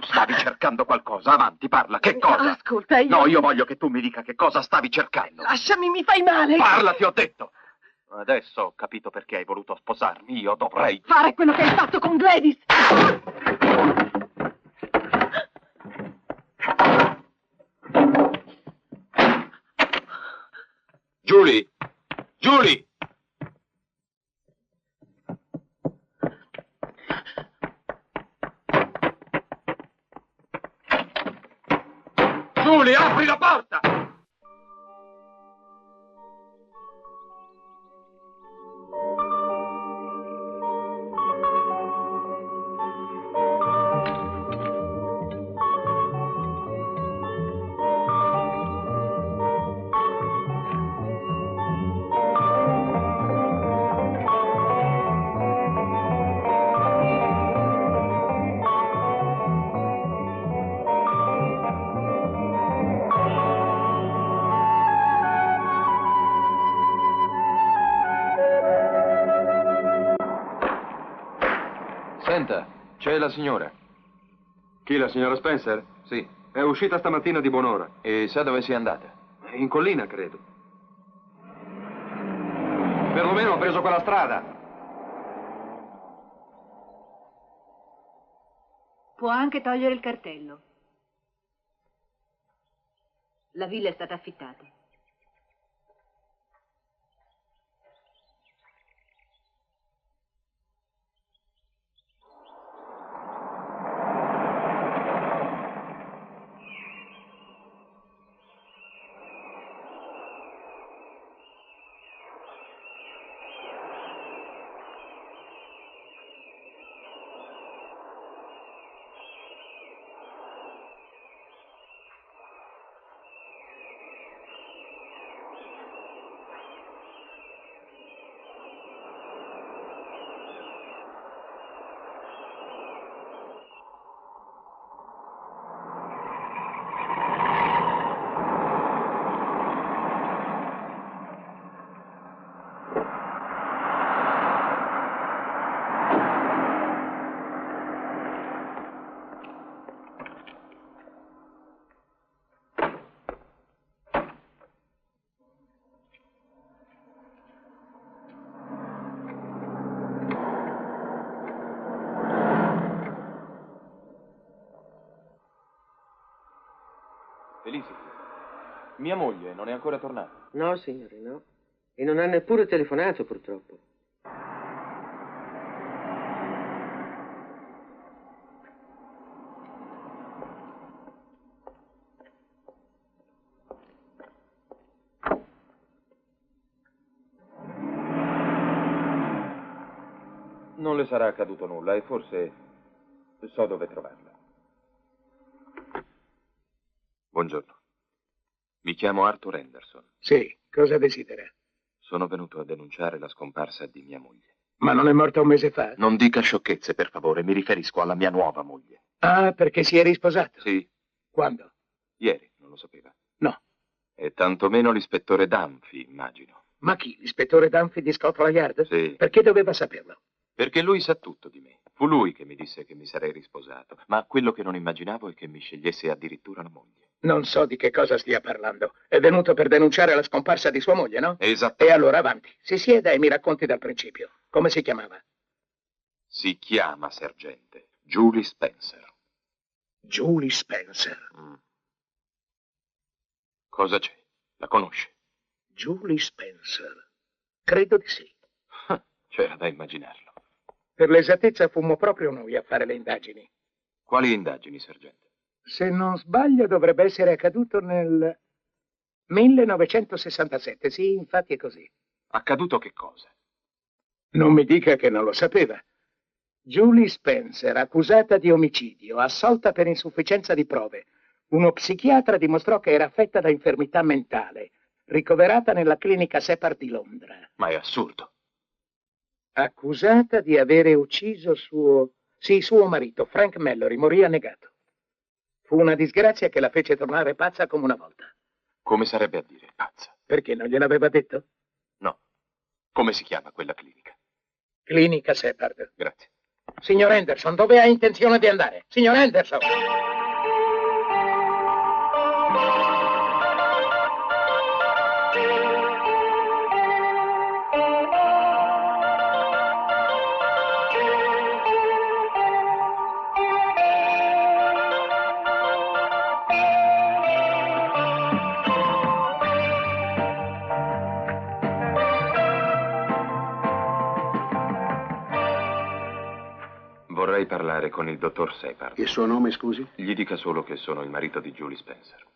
Speaker 3: stavi cercando qualcosa. Avanti, parla. Che cosa?
Speaker 11: Ascolta, io...
Speaker 3: No, io voglio che tu mi dica che cosa stavi cercando.
Speaker 11: Lasciami, mi fai male.
Speaker 3: Parla, ti ho detto. Adesso ho capito perché hai voluto sposarmi. Io dovrei...
Speaker 11: Fare quello che hai fatto con Gladys.
Speaker 3: Julie! Julie! Julie, apri la porta! Senta, c'è la signora.
Speaker 6: Chi, la signora Spencer?
Speaker 3: Sì.
Speaker 6: È uscita stamattina di buon'ora.
Speaker 3: E sa dove sia andata?
Speaker 6: In collina, credo. Perlomeno ha preso quella strada.
Speaker 12: Può anche togliere il cartello. La villa è stata affittata.
Speaker 1: Felicity, mia moglie non è ancora tornata.
Speaker 9: No, signore, no. E non ha neppure telefonato, purtroppo.
Speaker 1: Non le sarà accaduto nulla e forse so dove trovarla. Buongiorno. Mi chiamo Arthur Henderson.
Speaker 14: Sì, cosa desidera?
Speaker 1: Sono venuto a denunciare la scomparsa di mia moglie.
Speaker 14: Ma non è morta un mese fa?
Speaker 1: Non dica sciocchezze, per favore. Mi riferisco alla mia nuova moglie.
Speaker 14: Ah, perché si è risposato?
Speaker 1: Sì.
Speaker 14: Quando?
Speaker 1: Ieri, non lo sapeva?
Speaker 14: No.
Speaker 1: E tantomeno l'ispettore Dunphy, immagino.
Speaker 14: Ma chi? L'ispettore Dunphy di Scotland Yard?
Speaker 1: Sì.
Speaker 14: Perché doveva saperlo?
Speaker 1: Perché lui sa tutto di me. Fu lui che mi disse che mi sarei risposato. Ma quello che non immaginavo è che mi scegliesse addirittura la moglie.
Speaker 14: Non so di che cosa stia parlando. È venuto per denunciare la scomparsa di sua moglie, no?
Speaker 1: Esatto.
Speaker 14: E allora avanti. Si sieda e mi racconti dal principio. Come si chiamava?
Speaker 1: Si chiama, sergente, Julie Spencer.
Speaker 14: Julie Spencer.
Speaker 1: Cosa c'è? La conosce?
Speaker 14: Julie Spencer. Credo di sì.
Speaker 1: C'era da immaginarlo.
Speaker 14: Per l'esattezza fummo proprio noi a fare le indagini.
Speaker 1: Quali indagini, sergente?
Speaker 14: Se non sbaglio dovrebbe essere accaduto nel 1967. Sì, infatti è così.
Speaker 1: Accaduto che cosa?
Speaker 14: Non mi dica che non lo sapeva. Julie Spencer, accusata di omicidio, assolta per insufficienza di prove. Uno psichiatra dimostrò che era affetta da infermità mentale, ricoverata nella clinica Separ di Londra.
Speaker 1: Ma è assurdo.
Speaker 14: Accusata di avere ucciso suo marito, Frank Mallory, morì annegato. Fu una disgrazia che la fece tornare pazza come una volta.
Speaker 1: Come sarebbe a dire pazza?
Speaker 14: Perché non gliel'aveva detto?
Speaker 1: No. Come si chiama quella clinica?
Speaker 14: Clinica Separd.
Speaker 1: Grazie.
Speaker 14: Signor Henderson, dove ha intenzione di andare? Signor Henderson!
Speaker 1: Vorrei parlare con il dottor Separd.
Speaker 7: Il suo nome, scusi?
Speaker 1: Gli dica solo che sono il marito di Julie Spencer.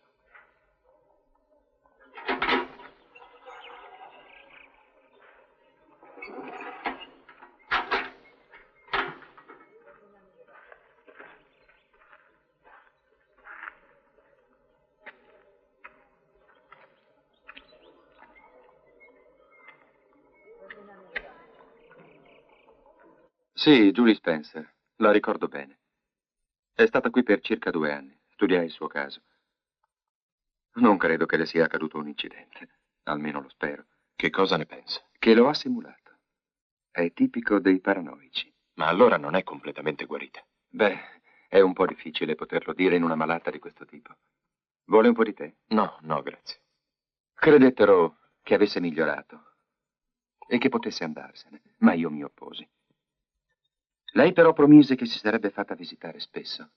Speaker 6: Sì, Julie Spencer. La ricordo bene. È stata qui per circa 2 anni. Studiai il suo caso. Non credo che le sia accaduto un incidente. Almeno lo spero.
Speaker 1: Che cosa ne pensa?
Speaker 6: Che lo ha simulato. È tipico dei paranoici.
Speaker 1: Ma allora non è completamente guarita.
Speaker 6: Beh, è un po' difficile poterlo dire in una malata di questo tipo. Vuole un po' di tè?
Speaker 1: No, no, grazie.
Speaker 6: Credettero che avesse migliorato e che potesse andarsene, ma io mi opposi. Lei però promise che si sarebbe fatta visitare spesso,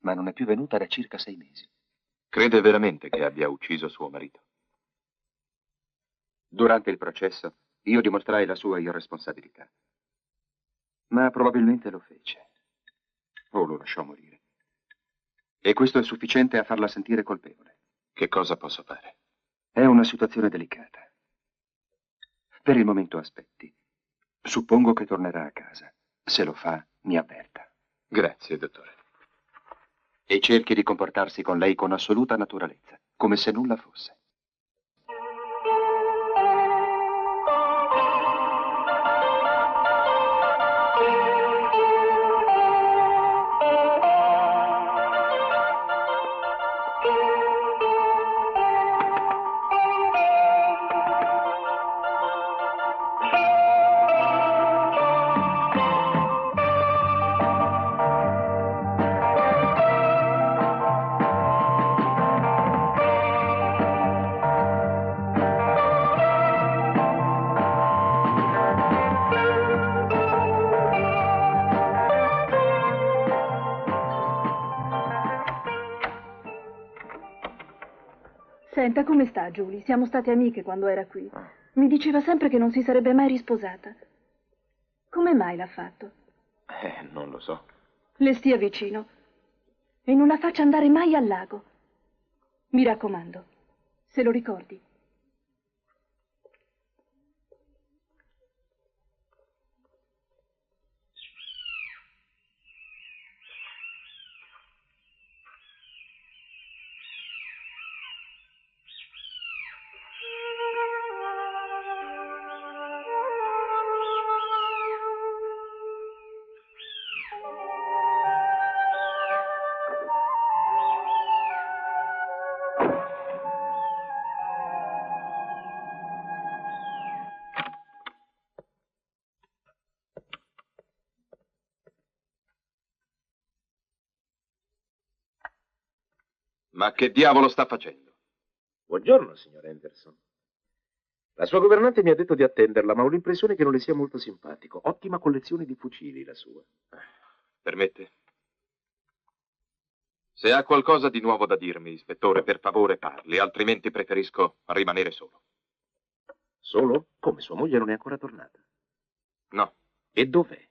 Speaker 6: ma non è più venuta da circa 6 mesi.
Speaker 3: Crede veramente che abbia ucciso suo marito?
Speaker 15: Durante il processo io dimostrai la sua irresponsabilità. Ma probabilmente lo fece. O lo lasciò morire. E questo è sufficiente a farla sentire colpevole.
Speaker 3: Che cosa posso fare?
Speaker 15: È una situazione delicata. Per il momento aspetti. Suppongo che tornerà a casa. Se lo fa, mi avverta.
Speaker 3: Grazie, dottore.
Speaker 15: E cerchi di comportarsi con lei con assoluta naturalezza, come se nulla fosse.
Speaker 16: Senta, come sta Julie? Siamo state amiche quando era qui. Mi diceva sempre che non si sarebbe mai risposata. Come mai l'ha fatto?
Speaker 3: Non lo so.
Speaker 16: Le stia vicino. E non la faccia andare mai al lago. Mi raccomando, se lo ricordi.
Speaker 3: Ma che diavolo sta facendo?
Speaker 1: Buongiorno, signor Henderson. La sua governante mi ha detto di attenderla, ma ho l'impressione che non le sia molto simpatico. Ottima collezione di fucili, la sua.
Speaker 3: Permette? Se ha qualcosa di nuovo da dirmi, ispettore, per favore parli, altrimenti preferisco rimanere solo.
Speaker 1: Solo? Come, sua moglie non è ancora tornata?
Speaker 3: No.
Speaker 1: E dov'è?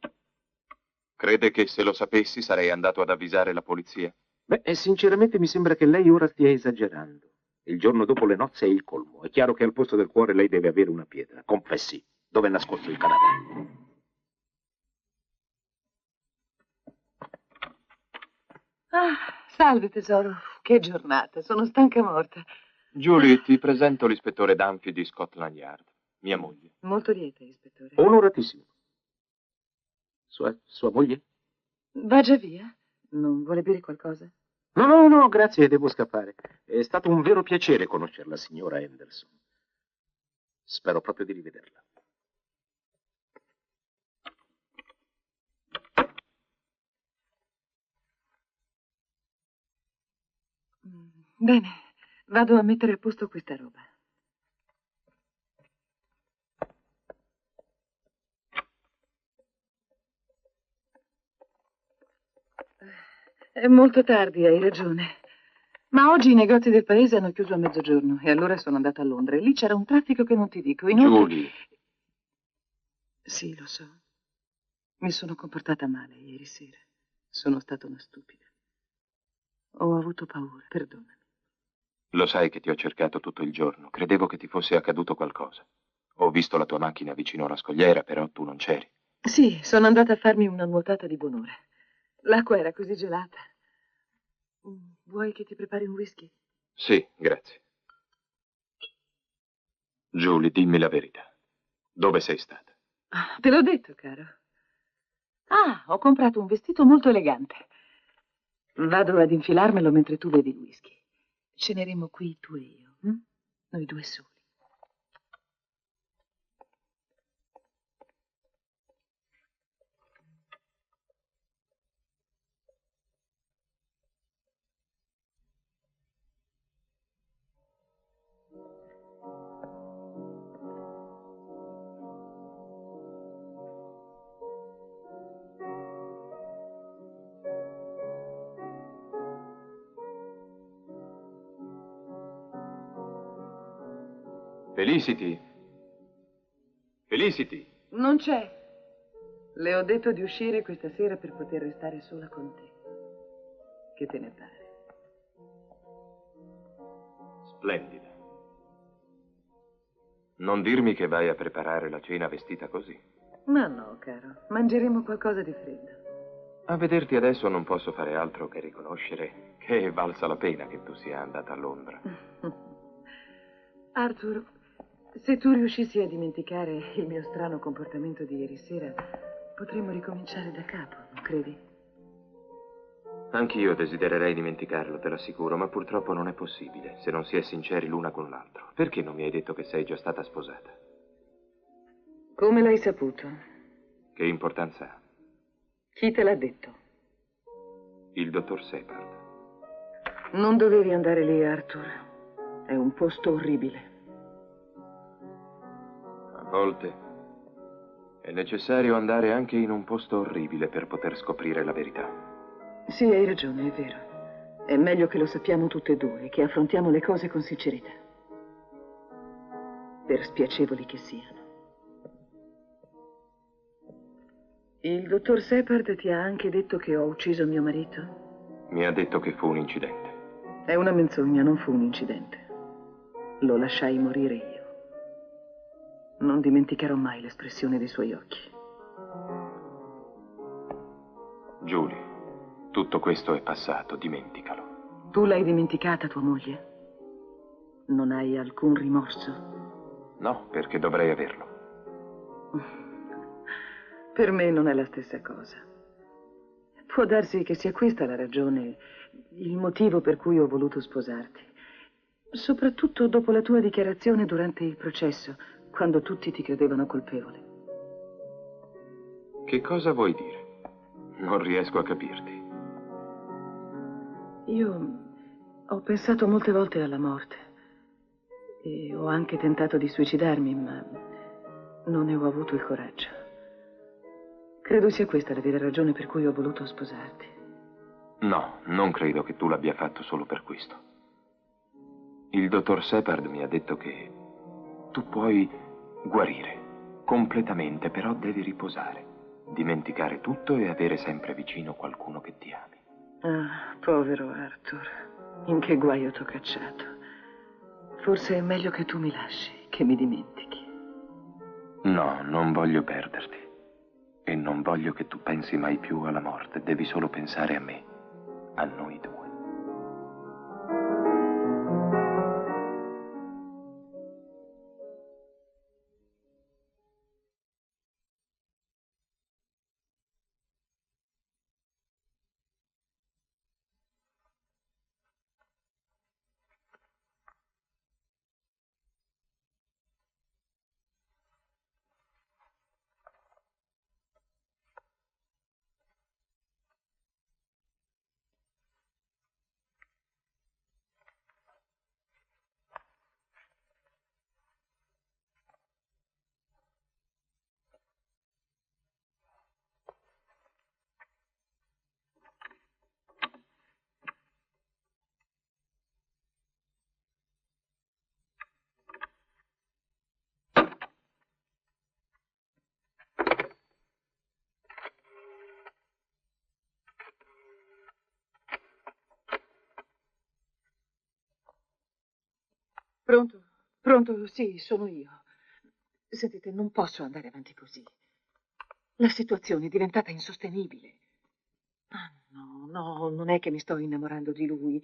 Speaker 3: Crede che se lo sapessi sarei andato ad avvisare la polizia?
Speaker 1: Beh, sinceramente mi sembra che lei ora stia esagerando. Il giorno dopo le nozze è il colmo. È chiaro che al posto del cuore lei deve avere una pietra. Confessi, dove è nascosto il cadavere?
Speaker 11: Ah, salve tesoro. Che giornata, sono stanca morta.
Speaker 3: Julie, ti presento l'ispettore Dunphy di Scotland Yard, mia moglie.
Speaker 11: Molto lieta, ispettore.
Speaker 1: Onoratissimo. Sua moglie?
Speaker 11: Va già via? Non vuole bere qualcosa?
Speaker 1: No, grazie, devo scappare. È stato un vero piacere conoscerla, signora Henderson. Spero proprio di rivederla.
Speaker 11: Bene, vado a mettere a posto questa roba. È molto tardi, hai ragione. Ma oggi i negozi del paese hanno chiuso a mezzogiorno e allora sono andata a Londra e lì c'era un traffico che non ti dico. Inoltre...
Speaker 3: Julie.
Speaker 11: Sì, lo so. Mi sono comportata male ieri sera. Sono stata una stupida. Ho avuto paura, perdonami.
Speaker 3: Lo sai che ti ho cercato tutto il giorno. Credevo che ti fosse accaduto qualcosa. Ho visto la tua macchina vicino alla scogliera, però tu non c'eri.
Speaker 11: Sì, sono andata a farmi una nuotata di buon'ora. L'acqua era così gelata. Vuoi che ti prepari un whisky?
Speaker 3: Sì, grazie. Julie, dimmi la verità. Dove sei stata?
Speaker 11: Ah, te l'ho detto, caro. Ah, ho comprato un vestito molto elegante. Vado ad infilarmelo mentre tu bevi il whisky. Ceneremo qui tu e io, Noi due soli.
Speaker 3: Felicity? Felicity?
Speaker 11: Non c'è. Le ho detto di uscire questa sera per poter restare sola con te. Che te ne pare?
Speaker 3: Splendida. Non dirmi che vai a preparare la cena vestita così.
Speaker 11: Ma no, caro. Mangeremo qualcosa di freddo.
Speaker 3: A vederti adesso non posso fare altro che riconoscere che è valsa la pena che tu sia andata a Londra.
Speaker 11: Arthur, se tu riuscissi a dimenticare il mio strano comportamento di ieri sera, potremmo ricominciare da capo, non credi?
Speaker 3: Anch'io desidererei dimenticarlo, te l'assicuro, ma purtroppo non è possibile se non si è sinceri l'una con l'altro. Perché non mi hai detto che sei già stata sposata?
Speaker 11: Come l'hai saputo?
Speaker 3: Che importanza ha?
Speaker 11: Chi te l'ha detto?
Speaker 3: Il dottor Shepard.
Speaker 11: Non dovevi andare lì, Arthur. È un posto orribile.
Speaker 3: A volte è necessario andare anche in un posto orribile per poter scoprire la verità.
Speaker 11: Sì, hai ragione, è vero. È meglio che lo sappiamo tutte e due, che affrontiamo le cose con sincerità. Per spiacevoli che siano. Il dottor Shepard ti ha anche detto che ho ucciso mio marito?
Speaker 3: Mi ha detto che fu un incidente.
Speaker 11: È una menzogna, non fu un incidente. Lo lasciai morire io. Non dimenticherò mai l'espressione dei suoi occhi.
Speaker 3: Julie, tutto questo è passato, dimenticalo.
Speaker 11: Tu l'hai dimenticata, tua moglie? Non hai alcun rimorso?
Speaker 3: No, perché dovrei averlo.
Speaker 11: Per me non è la stessa cosa. Può darsi che sia questa la ragione, il motivo per cui ho voluto sposarti. Soprattutto dopo la tua dichiarazione durante il processo, quando tutti ti credevano colpevole.
Speaker 3: Che cosa vuoi dire? Non riesco a capirti.
Speaker 11: Io ho pensato molte volte alla morte e ho anche tentato di suicidarmi, ma non ne ho avuto il coraggio. Credo sia questa la vera ragione per cui ho voluto sposarti.
Speaker 3: No, non credo che tu l'abbia fatto solo per questo. Il dottor Shepard mi ha detto che tu puoi guarire completamente, però devi riposare, dimenticare tutto e avere sempre vicino qualcuno che ti ami.
Speaker 11: Ah, povero Arthur, in che guaio t'ho cacciato. Forse è meglio che tu mi lasci, che mi dimentichi.
Speaker 3: No, non voglio perderti. E non voglio che tu pensi mai più alla morte. Devi solo pensare a me, a noi due.
Speaker 11: Pronto? Pronto? Sì, sono io. Sentite, non posso andare avanti così. La situazione è diventata insostenibile. Ah, no, non è che mi sto innamorando di lui.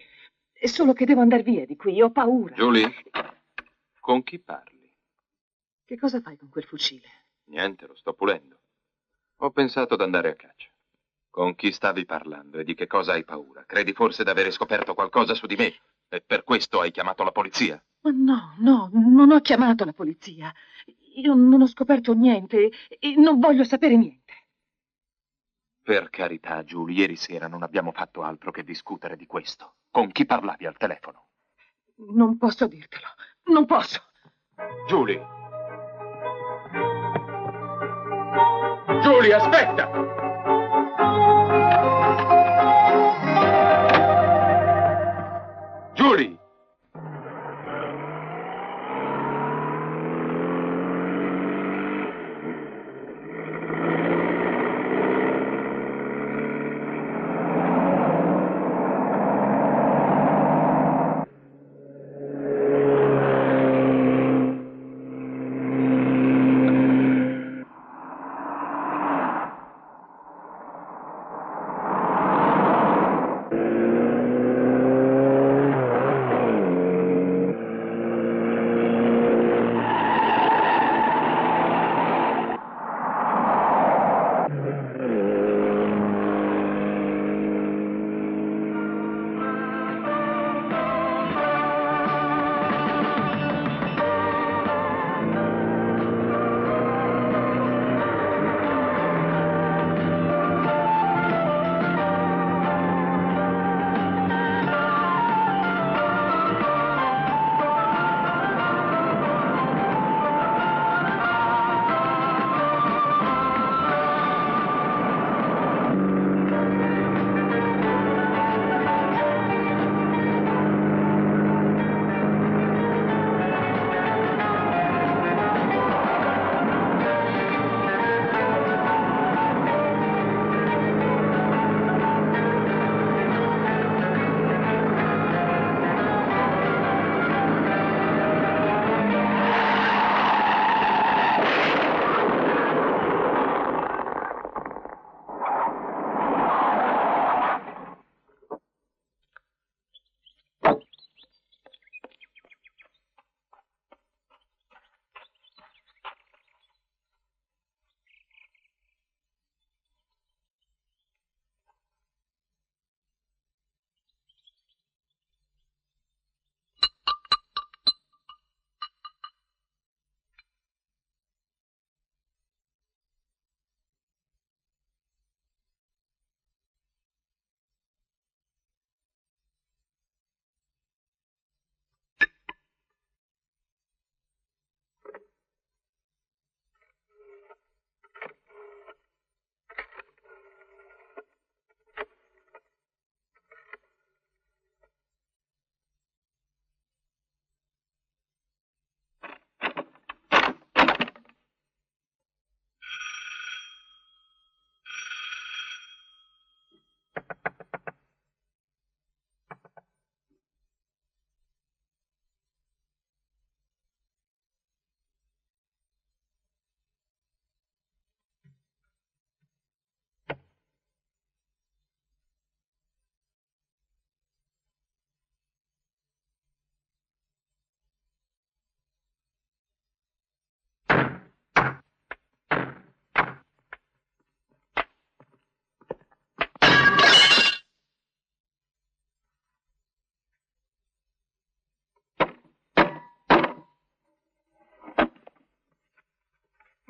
Speaker 11: È solo che devo andare via di qui, ho paura.
Speaker 3: Julie, con chi parli?
Speaker 11: Che cosa fai con quel fucile?
Speaker 3: Niente, lo sto pulendo. Ho pensato ad andare a caccia. Con chi stavi parlando e di che cosa hai paura? Credi forse di avere scoperto qualcosa su di me? E per questo hai chiamato la polizia?
Speaker 11: Ma no, non ho chiamato la polizia. Io non ho scoperto niente e non voglio sapere niente.
Speaker 3: Per carità, Julie, ieri sera non abbiamo fatto altro che discutere di questo. Con chi parlavi al telefono?
Speaker 11: Non posso dirtelo, non posso.
Speaker 3: Julie! Julie, aspetta! Julie!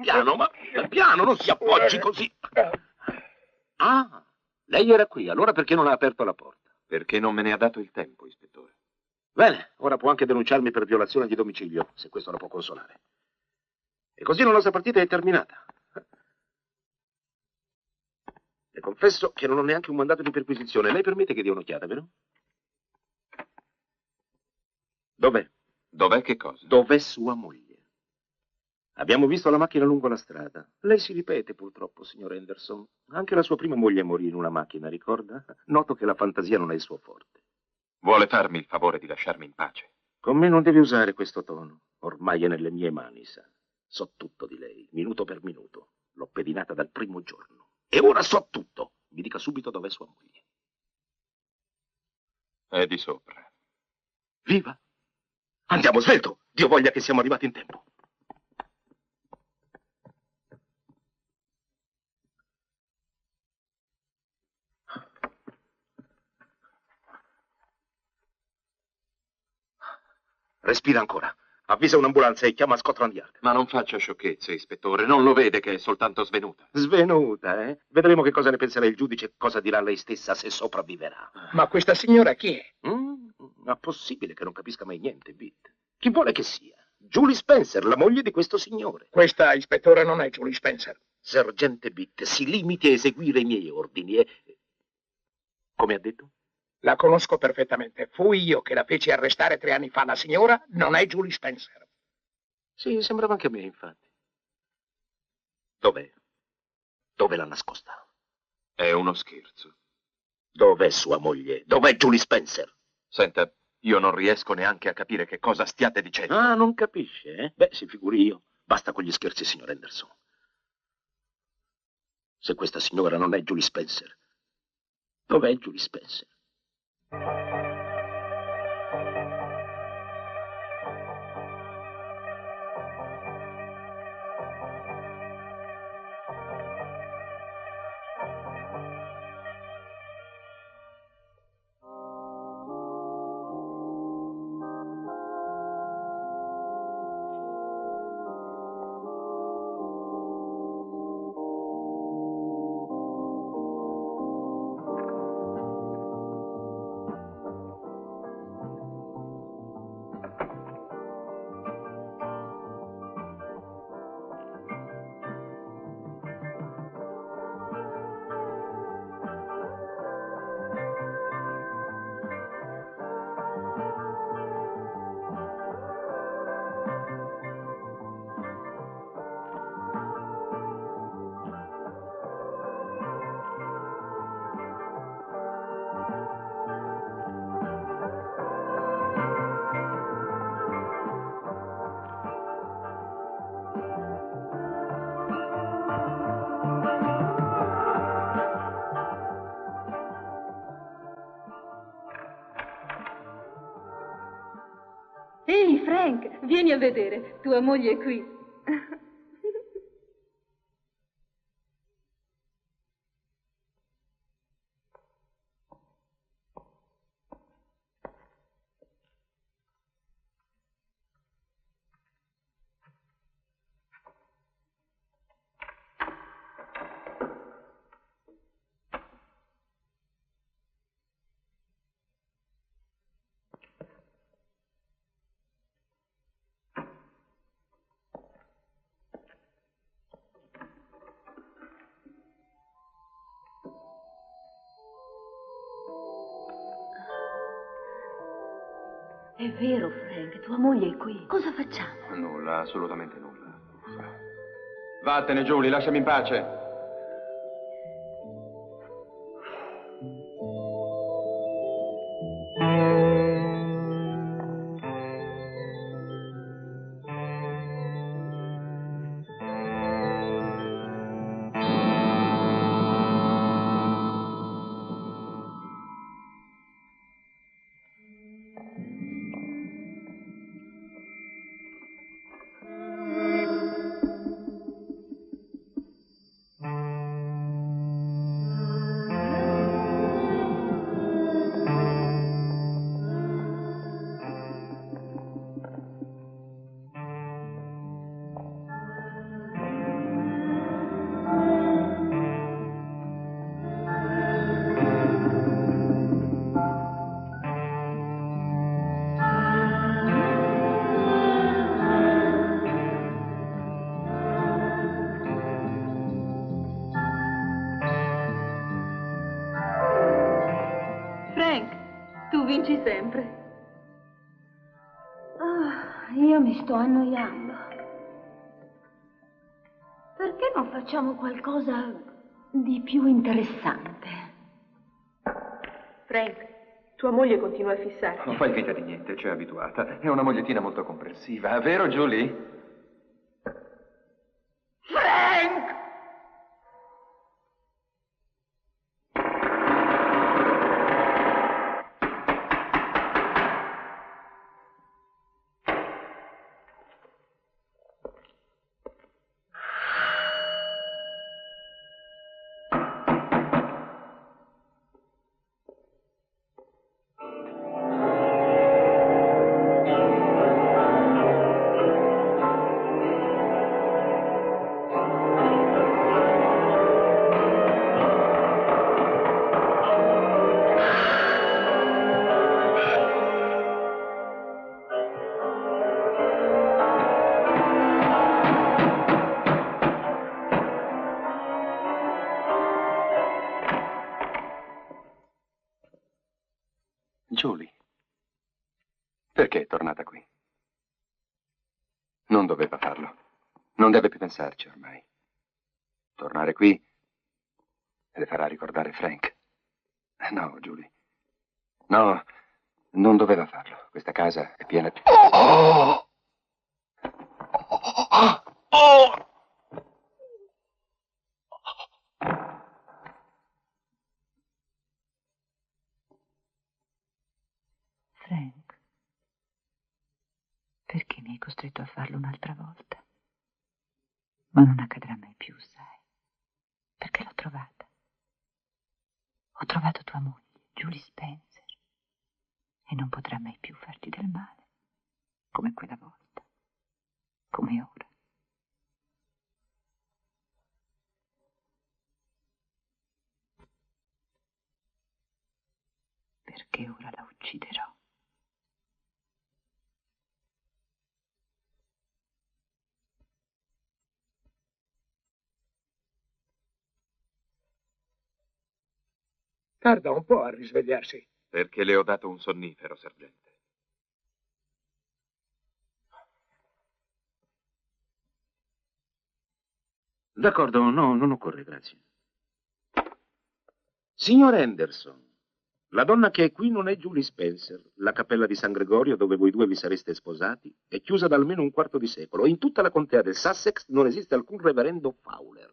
Speaker 1: piano, ma piano, non si appoggi così. Ah, lei era qui, allora perché non ha aperto la porta?
Speaker 3: Perché non me ne ha dato il tempo, ispettore.
Speaker 1: Bene, ora può anche denunciarmi per violazione di domicilio, se questo la può consolare. E così la nostra partita è terminata. Le confesso che non ho neanche un mandato di perquisizione. Lei permette che dia un'occhiata, vero? Dov'è?
Speaker 3: Dov'è che cosa?
Speaker 1: Dov'è sua moglie? Abbiamo visto la macchina lungo la strada. Lei si ripete, purtroppo, signor Henderson. Anche la sua prima moglie morì in una macchina, ricorda? Noto che la fantasia non è il suo forte.
Speaker 3: Vuole farmi il favore di lasciarmi in pace?
Speaker 1: Con me non deve usare questo tono. Ormai è nelle mie mani, sa. So tutto di lei, minuto per minuto. L'ho pedinata dal primo giorno. E ora so tutto. Mi dica subito dov'è sua moglie.
Speaker 3: È di sopra.
Speaker 1: Viva! Andiamo, svelto! Dio voglia che siamo arrivati in tempo. Respira ancora. Avvisa un'ambulanza e chiama Scotland Yard.
Speaker 3: Ma non faccia sciocchezze, ispettore. Non lo vede che è soltanto svenuta.
Speaker 1: Svenuta, eh? Vedremo che cosa ne penserà il giudice e cosa dirà lei stessa se sopravviverà.
Speaker 14: Ma questa signora chi è?
Speaker 1: Ma possibile che non capisca mai niente, Bitt? Chi vuole che sia? Julie Spencer, la moglie di questo signore.
Speaker 14: Questa, ispettore, non è Julie Spencer.
Speaker 1: Sergente Bitt, si limiti a eseguire i miei ordini e... Come ha detto?
Speaker 14: La conosco perfettamente. Fui io che la feci arrestare 3 anni fa. La signora non è Julie Spencer.
Speaker 1: Sì, sembrava anche a me, infatti. Dov'è? Dove l'ha nascosta?
Speaker 3: È uno scherzo.
Speaker 1: Dov'è sua moglie? Dov'è Julie Spencer?
Speaker 3: Senta, io non riesco neanche a capire che cosa stiate dicendo.
Speaker 1: Ah, non capisce, eh? Beh, si figuri io. Basta con gli scherzi, signor Henderson. Se questa signora non è Julie Spencer, dov'è Julie Spencer?
Speaker 16: Ehi, Frank, vieni a vedere. Tua moglie è qui. È vero, Frank, tua moglie è qui. Cosa facciamo?
Speaker 15: Nulla, assolutamente nulla. Vattene, Julie, lasciami in pace.
Speaker 16: pensaci sempre.
Speaker 17: Io mi sto annoiando. Perché non facciamo qualcosa di più interessante?
Speaker 11: Frank, tua moglie continua a fissarti.
Speaker 15: Non fai finta di niente, ci è abituata. È una mogliettina molto comprensiva, vero Julie?
Speaker 17: Frank!
Speaker 15: Julie, perché è tornata qui? Non doveva farlo. Non deve più pensarci ormai. Tornare qui le farà ricordare Frank. No, Julie. No, non doveva farlo. Questa casa è piena di...
Speaker 12: Frank, perché mi hai costretto a farlo un'altra volta? Ma non accadrà mai più, sai? Perché l'ho trovata. Ho trovato tua moglie, Julie Spencer, e non potrà mai più farti del male, come quella volta, come ora. Perché ora la ucciderò.
Speaker 14: Tarda un po' a risvegliarsi.
Speaker 3: Perché le ho dato un sonnifero, sergente.
Speaker 1: D'accordo, no, non occorre, grazie. Signor Henderson, la donna che è qui non è Julie Spencer. La cappella di San Gregorio, dove voi due vi sareste sposati, è chiusa da almeno un quarto di secolo. In tutta la contea del Sussex non esiste alcun reverendo Fowler.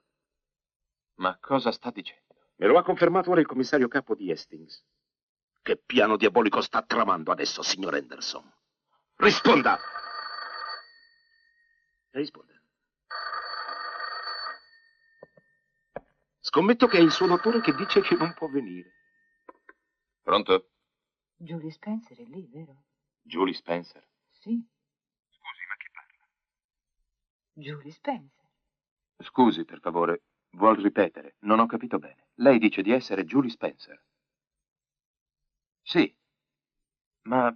Speaker 3: Ma cosa sta dicendo?
Speaker 1: Me lo ha confermato ora il commissario capo di Hastings. Che piano diabolico sta tramando adesso, signor Henderson? Risponda! Risponda. Scommetto che è il suo dottore che dice che non può venire.
Speaker 3: Pronto?
Speaker 12: Julie Spencer è lì, vero?
Speaker 3: Julie Spencer?
Speaker 12: Sì.
Speaker 3: Scusi, ma chi parla?
Speaker 12: Julie Spencer.
Speaker 3: Scusi, per favore, vuol ripetere? Non ho capito bene. Lei dice di essere Julie Spencer? Sì. Ma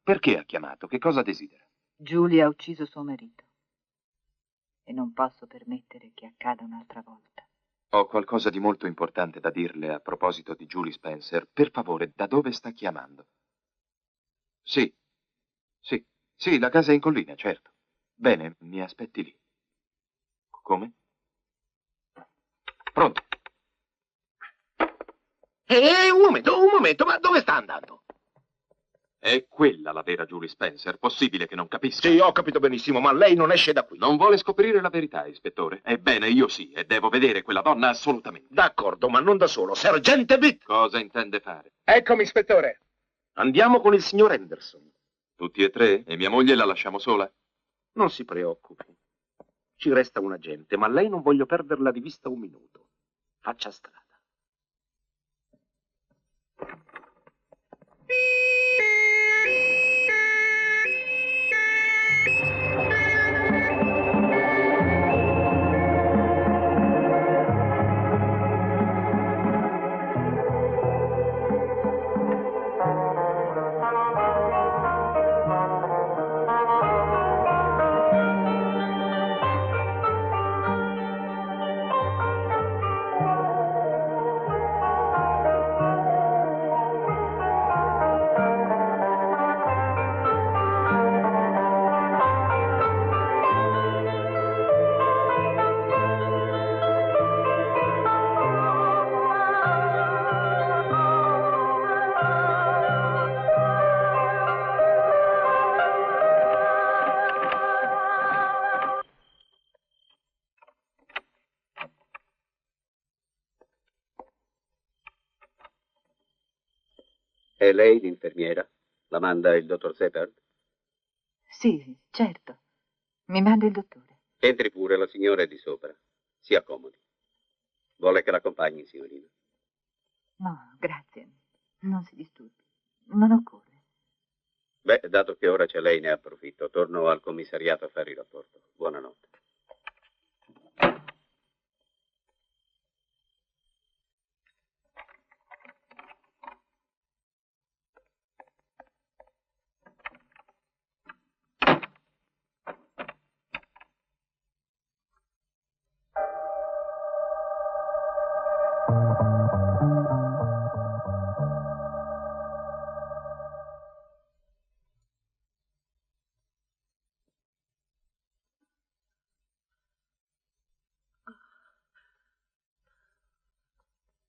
Speaker 3: perché ha chiamato? Che cosa desidera?
Speaker 12: Julie ha ucciso suo marito. E non posso permettere che accada un'altra volta.
Speaker 3: Ho qualcosa di molto importante da dirle a proposito di Julie Spencer. Per favore, da dove sta chiamando? Sì, la casa è in collina, certo. Bene, mi aspetti lì. Come? Pronto?
Speaker 1: Un momento, ma dove sta andando?
Speaker 3: È quella la vera Julie Spencer? Possibile che non capisca?
Speaker 1: Sì, ho capito benissimo, ma lei non esce da qui.
Speaker 3: Non vuole scoprire la verità, ispettore? Ebbene, io sì, e devo vedere quella donna assolutamente.
Speaker 1: D'accordo, ma non da solo. Sergente Vitt!
Speaker 3: Cosa intende fare?
Speaker 14: Eccomi, ispettore.
Speaker 1: Andiamo con il signor Henderson.
Speaker 3: Tutti e tre? E mia moglie la lasciamo sola?
Speaker 1: Non si preoccupi. Ci resta un agente, ma lei non voglio perderla di vista un minuto. Faccia strada.
Speaker 8: È lei l'infermiera? La manda il dottor Shepard?
Speaker 12: Sì, certo. Mi manda il dottore.
Speaker 8: Entri pure, la signora è di sopra. Si accomodi. Vuole che l'accompagni, signorina?
Speaker 12: No, grazie. Non si disturbi. Non occorre.
Speaker 8: Beh, dato che ora c'è lei, ne approfitto. Torno al commissariato a fare il rapporto. Buonanotte.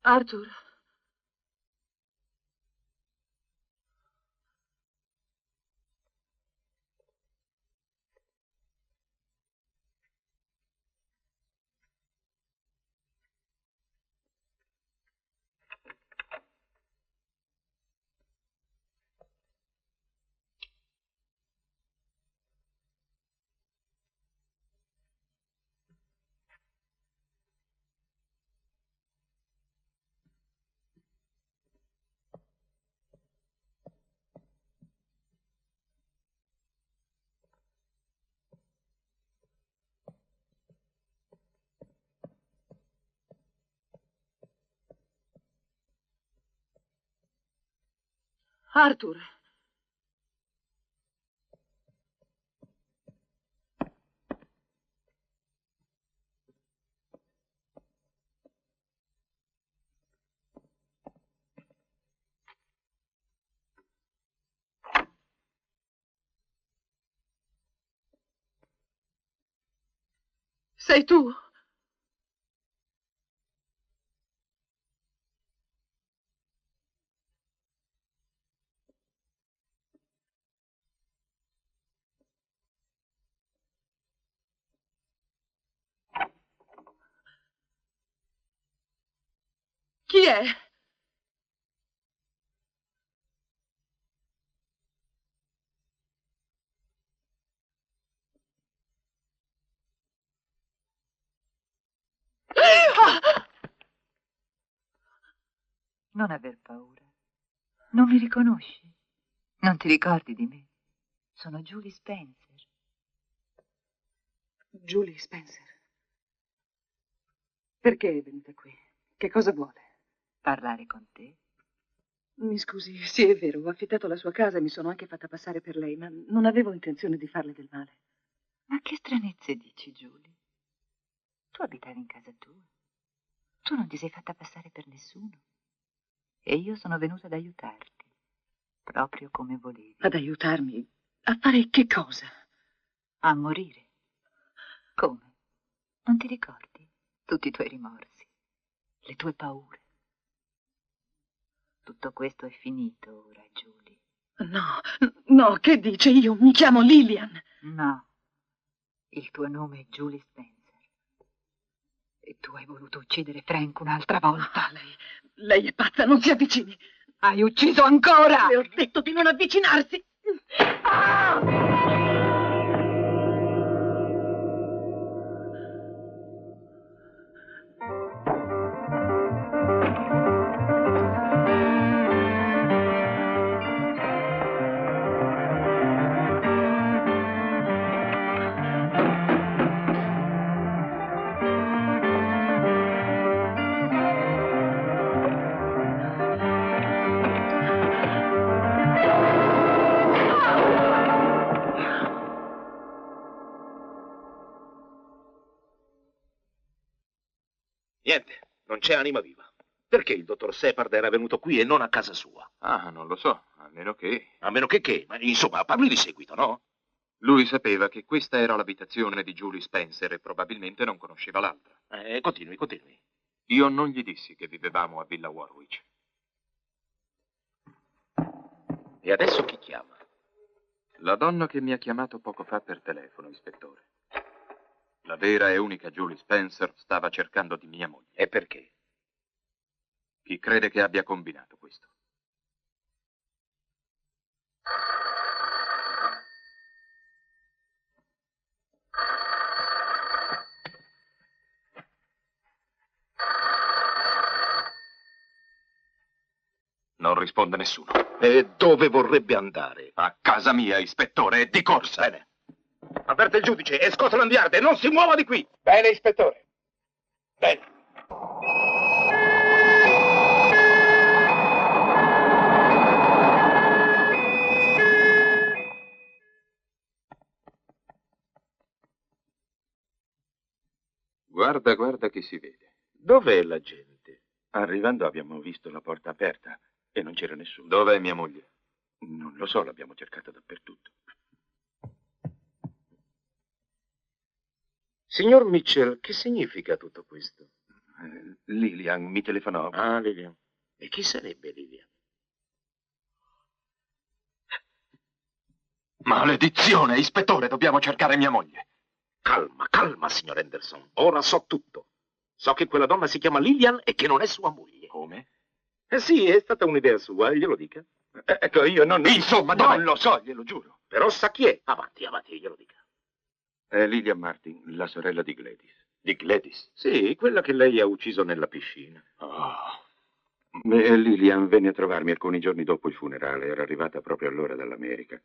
Speaker 11: Arthur. Arthur. Sei tu? Chi è?
Speaker 12: Non aver paura. Non mi riconosci? Non ti ricordi di me? Sono Julie Spencer.
Speaker 11: Julie Spencer. Perché è venuta qui? Che cosa vuole?
Speaker 12: Parlare con te?
Speaker 11: Mi scusi, sì, è vero, ho affittato la sua casa e mi sono anche fatta passare per lei, ma non avevo intenzione di farle del male.
Speaker 12: Ma che stranezze dici, Julie? Tu abitavi in casa tua. Tu non ti sei fatta passare per nessuno. E io sono venuta ad aiutarti, proprio come volevi.
Speaker 11: Ad aiutarmi? A fare che cosa?
Speaker 12: A morire. Come? Non ti ricordi? Tutti i tuoi rimorsi, le tue paure. Tutto questo è finito ora, Julie.
Speaker 11: No, no, che dice? Io mi chiamo Lillian.
Speaker 12: No, il tuo nome è Julie Spencer. E tu hai voluto uccidere Frank un'altra volta.
Speaker 11: Ah, lei è pazza, non si avvicini.
Speaker 12: Hai ucciso ancora!
Speaker 11: Le ho detto di non avvicinarsi.
Speaker 1: Niente, non c'è anima viva. Perché il dottor Shepard era venuto qui e non a casa sua?
Speaker 3: Ah, non lo so, a meno che...
Speaker 1: A meno che? Ma insomma, parli di seguito, no?
Speaker 3: Lui sapeva che questa era l'abitazione di Julie Spencer e probabilmente non conosceva l'altra.
Speaker 1: Continui.
Speaker 3: Io non gli dissi che vivevamo a Villa Warwick.
Speaker 1: E adesso chi chiama?
Speaker 3: La donna che mi ha chiamato poco fa per telefono, ispettore. La vera e unica Julie Spencer stava cercando di mia moglie.
Speaker 1: E perché?
Speaker 3: Chi crede che abbia combinato questo? Non risponde nessuno.
Speaker 1: E dove vorrebbe andare?
Speaker 3: A casa mia, ispettore, e di corsa.
Speaker 1: Bene. Avverte il giudice e Scotland Yard e non si muova di qui.
Speaker 14: Bene, ispettore. Bene.
Speaker 3: Guarda, guarda chi si vede.
Speaker 1: Dov'è la gente?
Speaker 6: Arrivando abbiamo visto la porta aperta e non c'era nessuno.
Speaker 3: Dov'è mia moglie?
Speaker 6: Non lo so, l'abbiamo cercata dappertutto.
Speaker 1: Signor Mitchell, che significa tutto questo?
Speaker 6: Lillian mi telefonò.
Speaker 1: Ah, Lillian. E chi sarebbe Lillian?
Speaker 3: Maledizione, ispettore, dobbiamo cercare mia moglie.
Speaker 1: Calma, calma, signor Henderson. Ora so tutto. So che quella donna si chiama Lillian e che non è sua moglie.
Speaker 3: Come?
Speaker 1: Sì, è stata un'idea sua, glielo dica.
Speaker 6: Ecco, io non...
Speaker 3: Insomma, non lo so, glielo giuro.
Speaker 1: Però sa chi è. Avanti, avanti, glielo dica.
Speaker 6: È Lillian Martin, la sorella di Gladys.
Speaker 3: Di Gladys?
Speaker 1: Sì, quella che lei ha ucciso nella piscina.
Speaker 3: Oh.
Speaker 6: Beh, Lillian venne a trovarmi alcuni giorni dopo il funerale. Era arrivata proprio allora dall'America.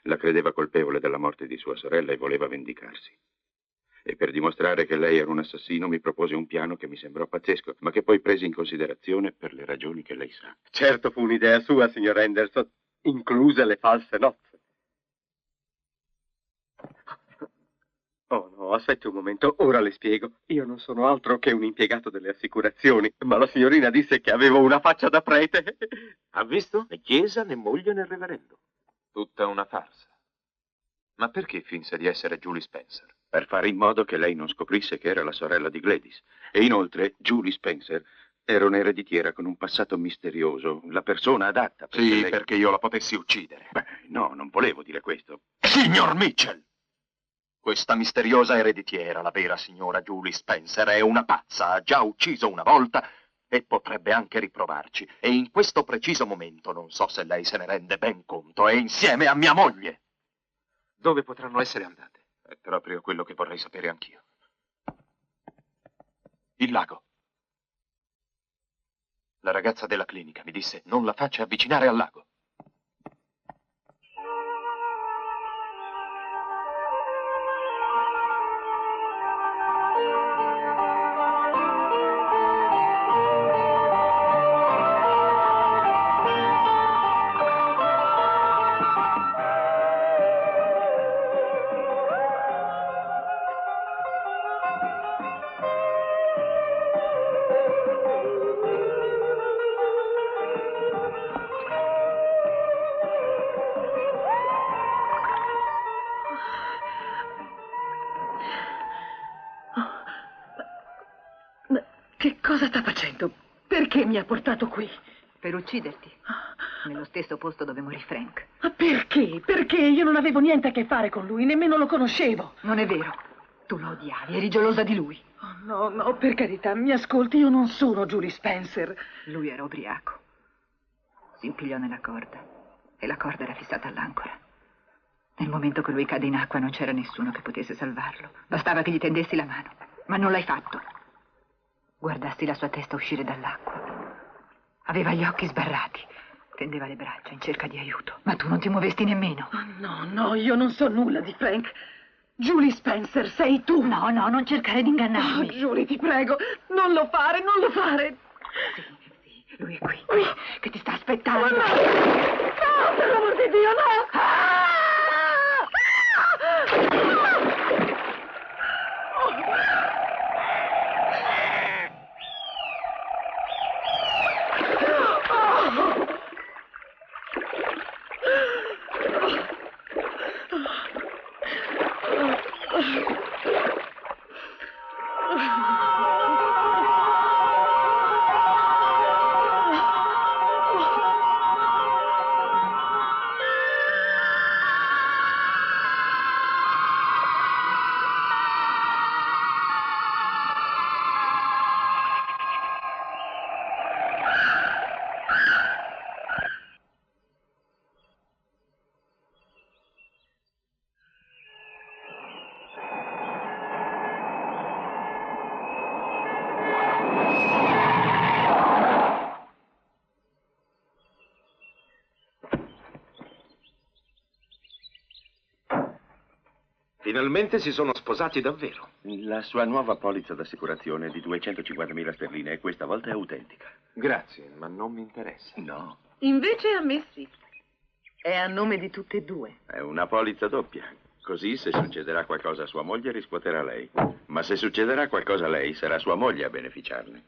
Speaker 6: La credeva colpevole della morte di sua sorella e voleva vendicarsi. E per dimostrare che lei era un assassino mi propose un piano che mi sembrò pazzesco, ma che poi presi in considerazione per le ragioni che lei sa.
Speaker 13: Certo fu un'idea sua, signor Henderson, incluse le false nozze. Oh no, aspetti un momento, ora le spiego. Io non sono altro che un impiegato delle assicurazioni, ma la signorina disse che avevo una faccia da prete.
Speaker 1: Ha visto? Né chiesa, né moglie, né reverendo.
Speaker 3: Tutta una farsa. Ma perché finse di essere Julie Spencer?
Speaker 6: Per fare in modo che lei non scoprisse che era la sorella di Gladys. E inoltre Julie Spencer era un'ereditiera con un passato misterioso, la persona adatta per
Speaker 3: Sì,
Speaker 6: lei...
Speaker 3: perché io la potessi uccidere.
Speaker 6: Beh, no, non volevo dire questo.
Speaker 3: Signor Mitchell! Questa misteriosa ereditiera, la vera signora Julie Spencer, è una pazza, ha già ucciso una volta e potrebbe anche riprovarci. E in questo preciso momento, non so se lei se ne rende ben conto, è insieme a mia moglie.
Speaker 1: Dove potranno essere andate?
Speaker 3: È proprio quello che vorrei sapere anch'io. Il lago. La ragazza della clinica mi disse non la faccia avvicinare al lago.
Speaker 11: Che cosa sta facendo? Perché mi ha portato qui?
Speaker 12: Per ucciderti. Nello stesso posto dove morì Frank.
Speaker 11: Ma perché? Perché io non avevo niente a che fare con lui, nemmeno lo conoscevo.
Speaker 12: Non è vero. Tu lo odiavi, eri gelosa di lui.
Speaker 11: Oh, no, no, per carità, mi ascolti, io non sono Julie Spencer.
Speaker 12: Lui era ubriaco. Si impigliò nella corda e la corda era fissata all'ancora. Nel momento che lui cade in acqua non c'era nessuno che potesse salvarlo. Bastava che gli tendessi la mano, ma non l'hai fatto. Guardasti la sua testa uscire dall'acqua. Aveva gli occhi sbarrati. Tendeva le braccia in cerca di aiuto. Ma tu non ti muovesti nemmeno.
Speaker 11: Oh, no, no, io non so nulla di Frank. Julie Spencer, sei tu.
Speaker 12: No, no, non cercare di ingannarmi.
Speaker 11: Oh, Julie, ti prego, non lo fare, non lo fare.
Speaker 12: Sì, lui è qui, che ti sta aspettando.
Speaker 11: Oh, no, no, per l'amor di Dio, no.
Speaker 1: Finalmente si sono sposati davvero.
Speaker 6: La sua nuova polizza d'assicurazione di 250.000 sterline e questa volta è autentica.
Speaker 3: Grazie, ma non mi interessa.
Speaker 6: No,
Speaker 11: Invece a me sì. È a nome di tutte e due.
Speaker 6: è una polizza doppia. Così se succederà qualcosa a sua moglie riscuoterà lei. Ma se succederà qualcosa a lei sarà sua moglie a beneficiarne.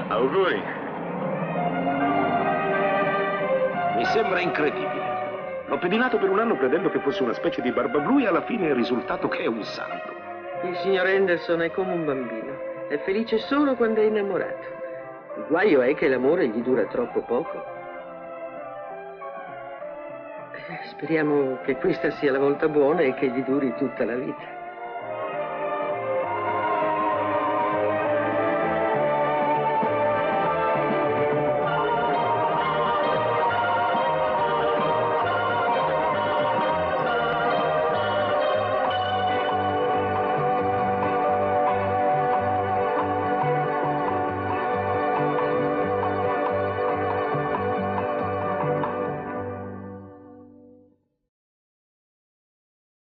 Speaker 4: Auguri.
Speaker 1: Mi sembra incredibile. L'ho pedinato per un anno credendo che fosse una specie di barbablù e alla fine è risultato che è un santo.
Speaker 9: Il signor Henderson è come un bambino. È felice solo quando è innamorato. Il guaio è che l'amore gli dura troppo poco. Speriamo che questa sia la volta buona e che gli duri tutta la vita.